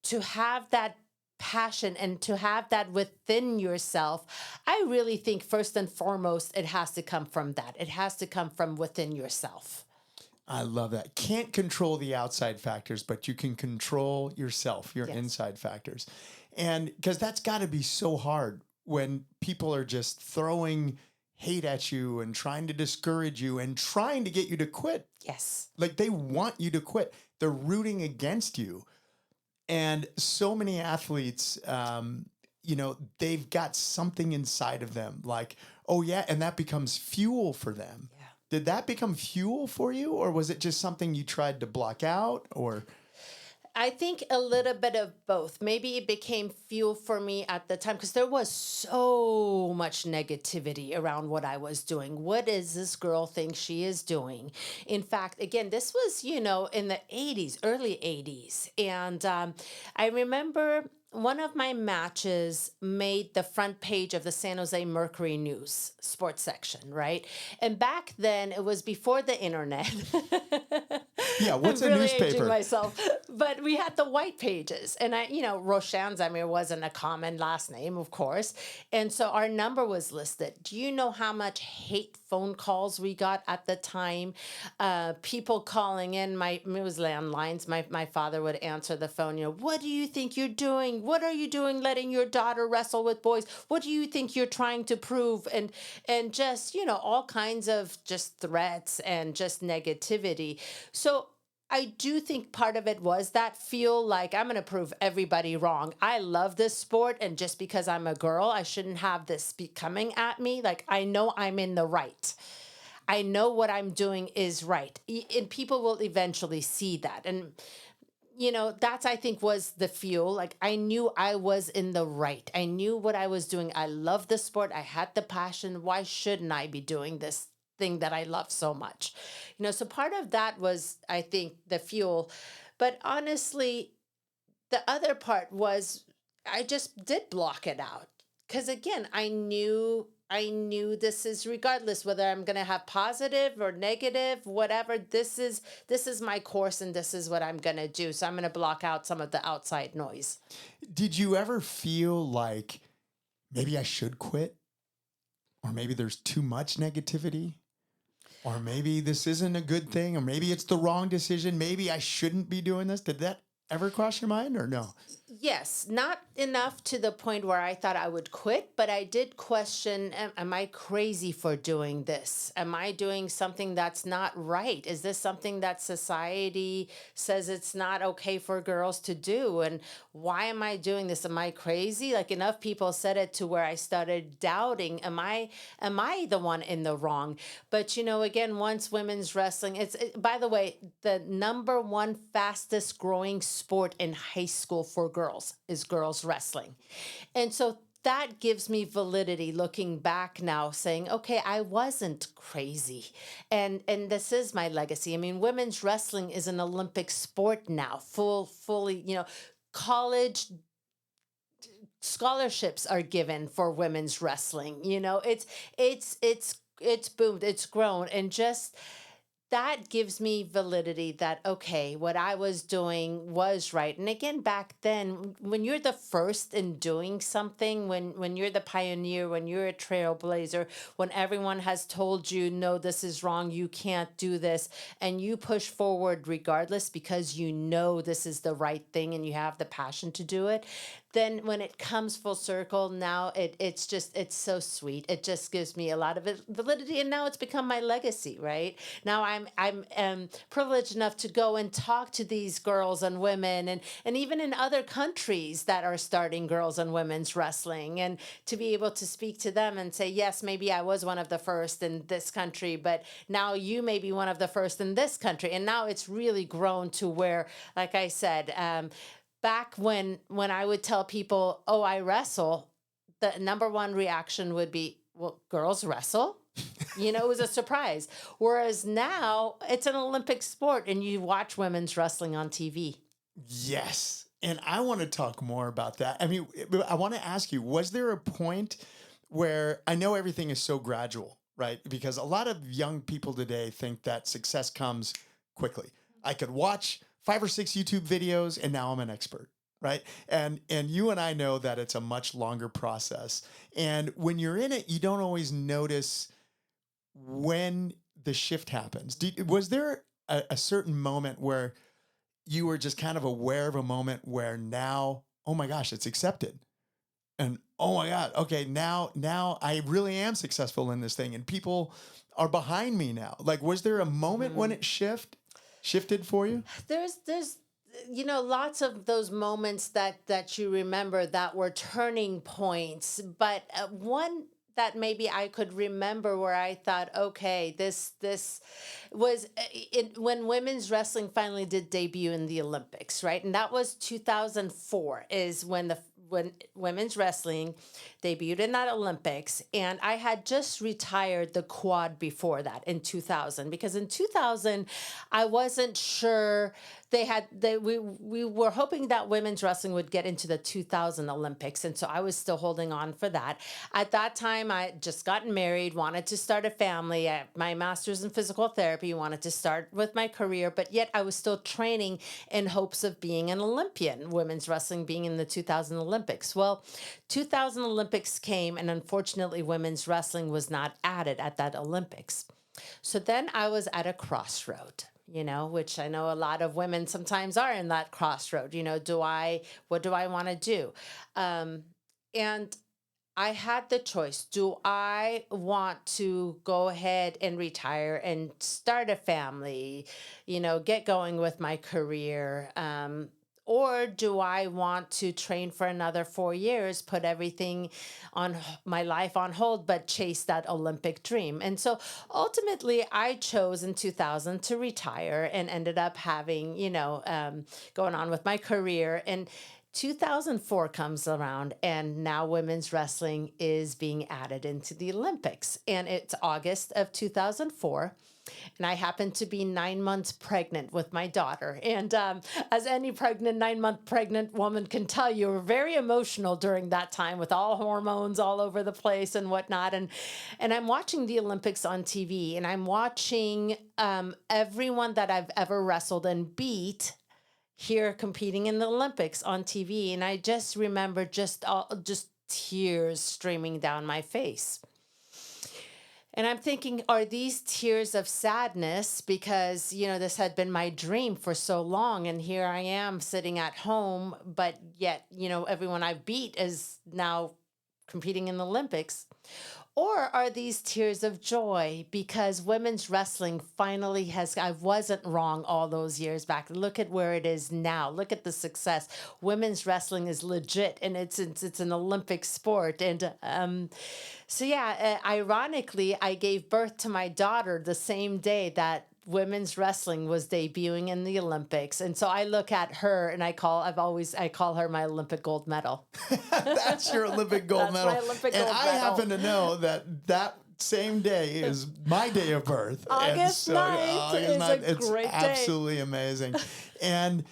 [SPEAKER 2] to have that passion and to have that within yourself, I really think first and foremost, it has to come from that. It has to come from within yourself.
[SPEAKER 1] I love that. Can't control the outside factors, but you can control yourself, your
[SPEAKER 2] Yes.
[SPEAKER 1] inside factors. And because that's got to be so hard when people are just throwing hate at you and trying to discourage you and trying to get you to quit.
[SPEAKER 2] Yes.
[SPEAKER 1] Like they want you to quit. They're rooting against you. And so many athletes, they've got something inside of them like, oh yeah, and that becomes fuel for them.
[SPEAKER 2] Yeah.
[SPEAKER 1] Did that become fuel for you, or was it just something you tried to block out, or?
[SPEAKER 2] I think a little bit of both. Maybe it became fuel for me at the time because there was so much negativity around what I was doing. What is this girl think she is doing? In fact, again, this was, in the 80s, early 80s. And I remember one of my matches made the front page of the San Jose Mercury News sports section, right? And back then, it was before the internet.
[SPEAKER 1] Yeah, what's
[SPEAKER 2] I'm
[SPEAKER 1] a
[SPEAKER 2] really aging
[SPEAKER 1] newspaper?
[SPEAKER 2] myself. But we had the white pages. And Roshanzamir wasn't a common last name, of course. And so our number was listed. Do you know how much hate phone calls we got at the time? People calling in, it was landlines. My father would answer the phone, what do you think you're doing? What are you doing letting your daughter wrestle with boys? What do you think you're trying to prove? And just, all kinds of just threats and just negativity. So I do think part of it was that feel like I'm going to prove everybody wrong. I love this sport, and just because I'm a girl, I shouldn't have this be coming at me. Like, I know I'm in the right. I know what I'm doing is right. And people will eventually see that. And that's, I think, was the fuel. Like, I knew I was in the right. I knew what I was doing. I love the sport. I had the passion. Why shouldn't I be doing this thing that I love so much? So part of that was, I think, the fuel. But honestly, the other part was I just did block it out. Because again, I knew this is, regardless whether I'm going to have positive or negative, whatever, this is my course and this is what I'm going to do. So I'm going to block out some of the outside noise.
[SPEAKER 1] Did you ever feel like maybe I should quit? Or maybe there's too much negativity? Or maybe this isn't a good thing? Or maybe it's the wrong decision? Maybe I shouldn't be doing this? Did that ever cross your mind or no?
[SPEAKER 2] Yes, not enough to the point where I thought I would quit, but I did question, am I crazy for doing this? Am I doing something that's not right? Is this something that society says it's not okay for girls to do? And why am I doing this? Am I crazy? Like, enough people said it to where I started doubting, am I the one in the wrong? But again, once women's wrestling, by the way, the number one fastest growing sport in high school for girls is girls wrestling. And so that gives me validity looking back now, saying, okay, I wasn't crazy. And this is my legacy. I mean, women's wrestling is an Olympic sport now, fully, college scholarships are given for women's wrestling. It's boomed, it's grown, and just that gives me validity that, okay, what I was doing was right. And again, back then, when you're the first in doing something, when you're the pioneer, when you're a trailblazer, when everyone has told you, no, this is wrong, you can't do this, and you push forward regardless because you know this is the right thing and you have the passion to do it, then when it comes full circle, now it's so sweet. It just gives me a lot of validity, and now it's become my legacy, right? Now I'm privileged enough to go and talk to these girls and women, and even in other countries that are starting girls and women's wrestling, and to be able to speak to them and say, yes, maybe I was one of the first in this country, but now you may be one of the first in this country. And now it's really grown to where, like I said, back when I would tell people, oh, I wrestle, the number one reaction would be, well, girls wrestle? It was a surprise. Whereas now it's an Olympic sport and you watch women's wrestling on TV.
[SPEAKER 1] Yes. And I want to talk more about that. I mean, I want to ask you, was there a point where, I know everything is so gradual, right? Because a lot of young people today think that success comes quickly. I could watch 5 or 6 YouTube videos and now I'm an expert, right? And you and I know that it's a much longer process. And when you're in it, you don't always notice when the shift happens. Was there a certain moment where you were just kind of aware of a moment where now, oh my gosh, it's accepted? And oh my God, okay, now I really am successful in this thing and people are behind me now. Like, was there a moment when it shifted for you?
[SPEAKER 2] There's lots of those moments that you remember that were turning points, but one that maybe I could remember where I thought, okay, this was when women's wrestling finally did debut in the Olympics, right? And that was 2004 is when women's wrestling debuted in that Olympics. And I had just retired the quad before that in 2000, because in 2000, I wasn't sure we were hoping that women's wrestling would get into the 2000 Olympics, and so I was still holding on for that. At that time, I had just gotten married, wanted to start a family. I, my master's in physical therapy, wanted to start with my career, but yet I was still training in hopes of being an Olympian, women's wrestling being in the 2000 Olympics. Well, 2000 Olympics came, and unfortunately, women's wrestling was not added at that Olympics. So then I was at a crossroad, which I know a lot of women sometimes are in that crossroad. What do I want to do? And I had the choice. Do I want to go ahead and retire and start a family, get going with my career? Or do I want to train for another 4 years, put everything on my life on hold, but chase that Olympic dream? And so ultimately, I chose in 2000 to retire and ended up having, going on with my career. And 2004 comes around, and now women's wrestling is being added into the Olympics. And it's August of 2004. And I happened to be 9 months pregnant with my daughter. And as any 9-month pregnant woman can tell you, we're very emotional during that time with all hormones all over the place and whatnot. And I'm watching the Olympics on TV, and I'm watching everyone that I've ever wrestled and beat here competing in the Olympics on TV. And I just remember just tears streaming down my face. And I'm thinking, are these tears of sadness because, this had been my dream for so long, and here I am sitting at home, but yet, everyone I've beat is now competing in the Olympics? Or are these tears of joy because women's wrestling finally I wasn't wrong all those years back. Look at where it is now. Look at the success. Women's wrestling is legit, and it's an Olympic sport. And ironically, I gave birth to my daughter the same day that women's wrestling was debuting in the Olympics. And so I look at her and I call her my Olympic gold medal.
[SPEAKER 1] That's your Olympic gold medal.
[SPEAKER 2] My Olympic
[SPEAKER 1] and
[SPEAKER 2] gold
[SPEAKER 1] I
[SPEAKER 2] medal.
[SPEAKER 1] happen to know that same day is my day of birth.
[SPEAKER 2] August 9th is a great day.
[SPEAKER 1] It's absolutely amazing. And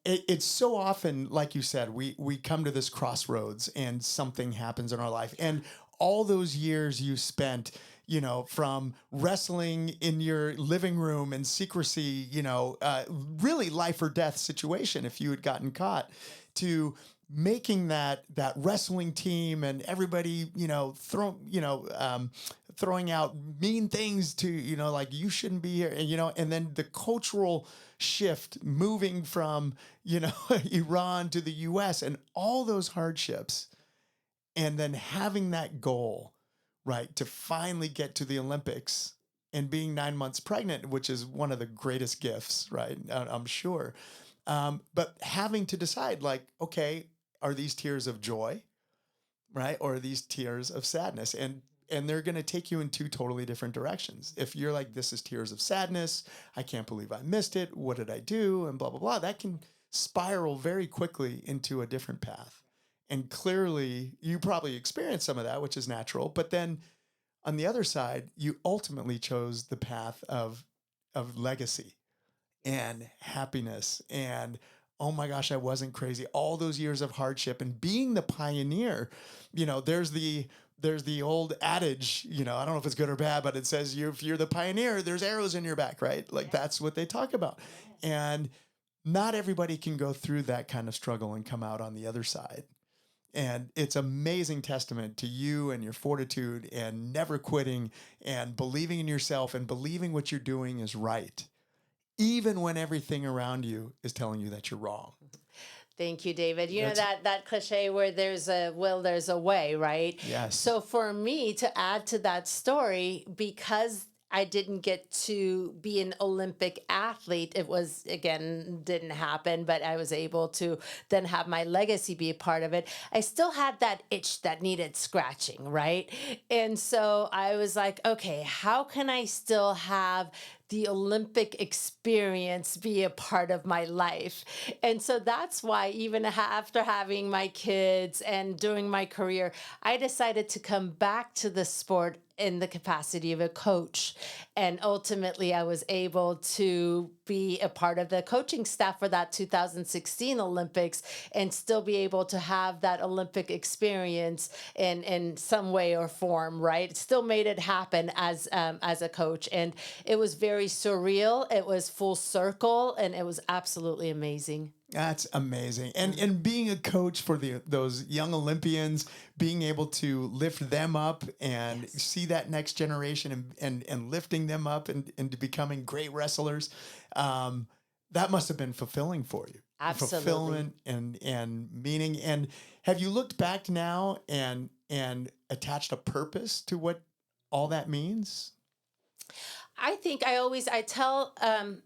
[SPEAKER 1] it's so often, like you said, we come to this crossroads and something happens in our life. And all those years you spent, from wrestling in your living room in secrecy, really life or death situation if you had gotten caught, to making that wrestling team and everybody, throwing out mean things to, like you shouldn't be here, and then the cultural shift moving from, Iran to the US and all those hardships, and then having that goal, right, to finally get to the Olympics and being 9 months pregnant, which is one of the greatest gifts, right? I'm sure. But having to decide, like, okay, are these tears of joy, right? Or are these tears of sadness? And they're going to take you in two totally different directions. If you're like, this is tears of sadness, I can't believe I missed it. What did I do? And blah, blah, blah. That can spiral very quickly into a different path. And clearly, you probably experienced some of that, which is natural. But then on the other side, you ultimately chose the path of legacy and happiness. And, oh my gosh, I wasn't crazy. All those years of hardship and being the pioneer, there's the old adage, I don't know if it's good or bad, but it says if you're the pioneer, there's arrows in your back, right? Like that's what they talk about. And not everybody can go through that kind of struggle and come out on the other side. And it's amazing testament to you and your fortitude and never quitting and believing in yourself and believing what you're doing is right, even when everything around you is telling you that you're wrong.
[SPEAKER 2] Thank you, David. You know that cliche where there's a will, there's a way, right?
[SPEAKER 1] Yes.
[SPEAKER 2] So for me to add to that story, because I didn't get to be an Olympic athlete. It was, again, didn't happen, but I was able to then have my legacy be a part of it. I still had that itch that needed scratching, right? And so I was like, okay, how can I still have the Olympic experience be a part of my life? And so that's why even after having my kids and doing my career, I decided to come back to the sport in the capacity of a coach. And ultimately, I was able to be a part of the coaching staff for that 2016 Olympics and still be able to have that Olympic experience in some way or form, right? Still made it happen as a coach. And it was very surreal. It was full circle, and it was absolutely amazing.
[SPEAKER 1] That's amazing. And being a coach for those young Olympians, being able to lift them up and see that next generation and lifting them up and into becoming great wrestlers, that must have been fulfilling for you.
[SPEAKER 2] Absolutely.
[SPEAKER 1] Fulfillment and meaning. And have you looked back now and attached a purpose to what all that means?
[SPEAKER 2] I think I tell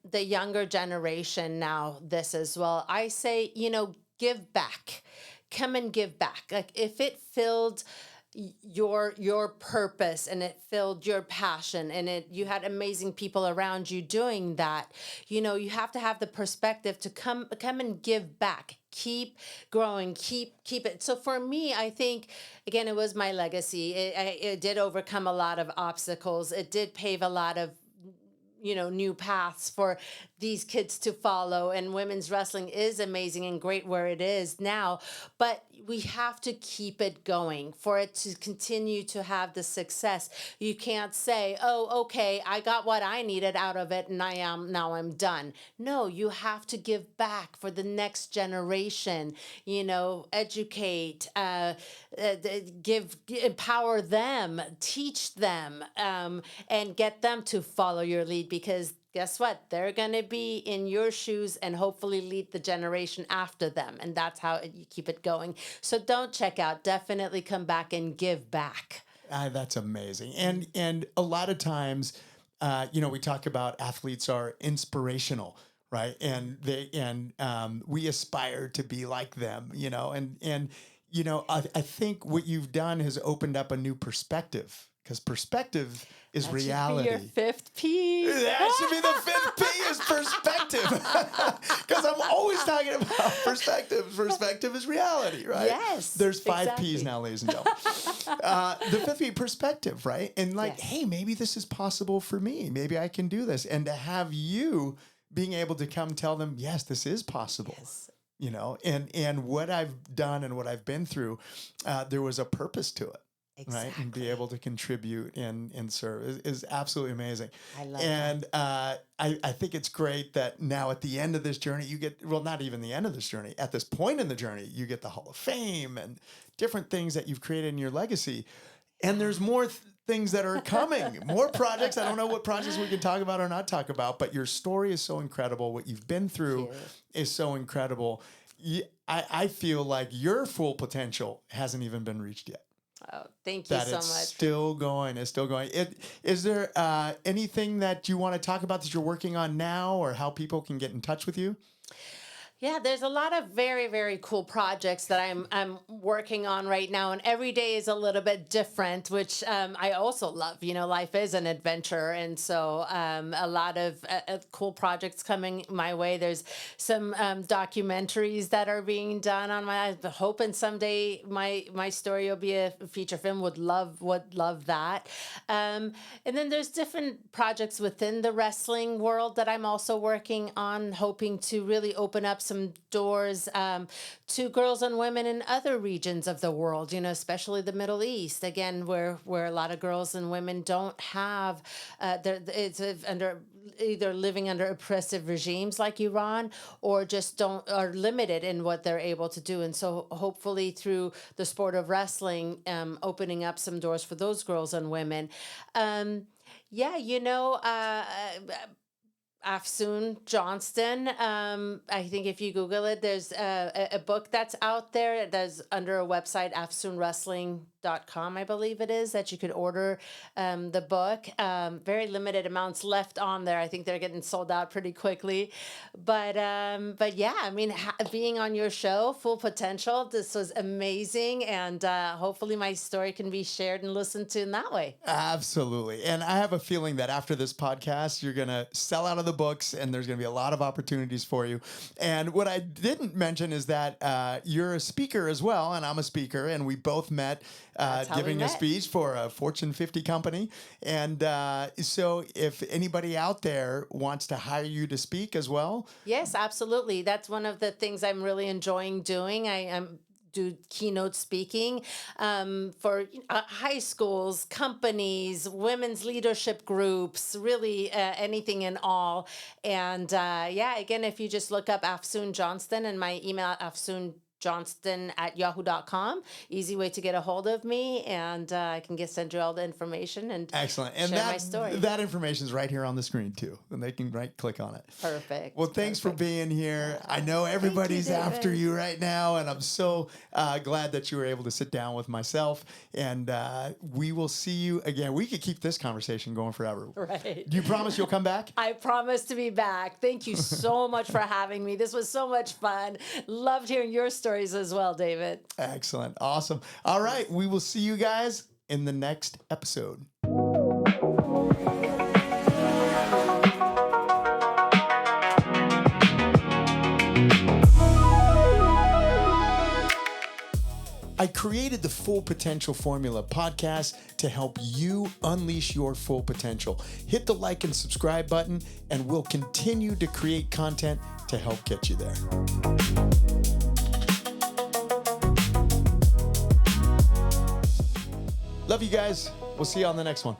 [SPEAKER 2] the younger generation now this as well. I say, give back, come and give back. Like if it filled your purpose and it filled your passion and you had amazing people around you doing that, you have to have the perspective to come and give back. Keep growing, keep it. So for me, I think, again, it was my legacy. It did overcome a lot of obstacles. It did pave a lot of new paths for these kids to follow. And women's wrestling is amazing and great where it is now. But we have to keep it going for it to continue to have the success. You can't say, oh, okay, I got what I needed out of it and now I'm done. No, you have to give back for the next generation, educate, empower them, teach them, and get them to follow your lead, because guess what? They're going to be in your shoes and hopefully lead the generation after them. And that's how you keep it going. So don't check out. Definitely come back and give back.
[SPEAKER 1] That's amazing. And a lot of times, we talk about athletes are inspirational, right? And we aspire to be like them, I think what you've done has opened up a new perspective, because perspective is
[SPEAKER 2] that
[SPEAKER 1] reality.
[SPEAKER 2] Should be your fifth P.
[SPEAKER 1] That should be the fifth P, is perspective. Because I'm always talking about perspective. Perspective is reality, right?
[SPEAKER 2] Yes.
[SPEAKER 1] There's five
[SPEAKER 2] exactly.
[SPEAKER 1] P's now, ladies and gentlemen. The fifth P, perspective, right? And hey, maybe this is possible for me. Maybe I can do this. And to have you being able to come tell them, yes, this is possible.
[SPEAKER 2] Yes.
[SPEAKER 1] And what I've done and what I've been through, there was a purpose to it.
[SPEAKER 2] Exactly.
[SPEAKER 1] Right, and be able to contribute and serve is absolutely amazing.
[SPEAKER 2] I love
[SPEAKER 1] and I think it's great that now at the end of this journey, you get, well, not even the end of this journey, at this point in the journey, you get the Hall of Fame and different things that you've created in your legacy. And there's more things that are coming, more projects. I don't know what projects we can talk about or not talk about, but your story is so incredible. What you've been through is so incredible. I feel like your full potential hasn't even been reached yet.
[SPEAKER 2] Oh, thank you so much.
[SPEAKER 1] Still going. It's still going. Is there anything that you want to talk about that you're working on now, or how people can get in touch with you?
[SPEAKER 2] Yeah, there's a lot of very, very cool projects that I'm working on right now, and every day is a little bit different, which I also love. Life is an adventure, and so a lot of cool projects coming my way. There's some documentaries that are being done on I'm hoping someday my story will be a feature film. Would love that. And then there's different projects within the wrestling world that I'm also working on, hoping to really open up some doors to girls and women in other regions of the world, especially the Middle East, again, where a lot of girls and women don't have, it's under either living under oppressive regimes like Iran, or just are limited in what they're able to do. And so hopefully through the sport of wrestling, opening up some doors for those girls and women. Afsoon Johnston. I think if you Google it, there's a book that's out there that's under a website, AfsoonWrestling.com, I believe it is, that you could order the book. Very limited amounts left on there. I think they're getting sold out pretty quickly. But yeah, being on your show, Full Potential, this was amazing. And hopefully my story can be shared and listened to in that way.
[SPEAKER 1] Absolutely. And I have a feeling that after this podcast, you're going to sell out of the the books, and there's going to be a lot of opportunities for you. And what I didn't mention is that you're a speaker as well, and I'm a speaker, and we both met giving a speech for a Fortune 50 company. And so if anybody out there wants to hire you to speak as well.
[SPEAKER 2] Yes, absolutely. That's one of the things I'm really enjoying doing. I do keynote speaking for high schools, companies, women's leadership groups, really anything and all. And again, if you just look up Afsoon Johnston and my email, afsoonjohnston@yahoo.com. Easy way to get a hold of me, and I can send you all the information and
[SPEAKER 1] excellent. And
[SPEAKER 2] share my story.
[SPEAKER 1] That information is right here on the screen too, and they can click on it.
[SPEAKER 2] Perfect.
[SPEAKER 1] Well, thanks for being here. I know everybody's after you right now, and I'm so glad that you were able to sit down with myself. And we will see you again. We could keep this conversation going forever.
[SPEAKER 2] Right.
[SPEAKER 1] Do you promise you'll come back?
[SPEAKER 2] I promise to be back. Thank you so much for having me. This was so much fun. Loved hearing your stories as well, David.
[SPEAKER 1] Excellent. Awesome. All right. We will see you guys in the next episode. I created the Full Potential Formula podcast to help you unleash your full potential. Hit the like and subscribe button, and we'll continue to create content to help get you there. Love you guys. We'll see you on the next one.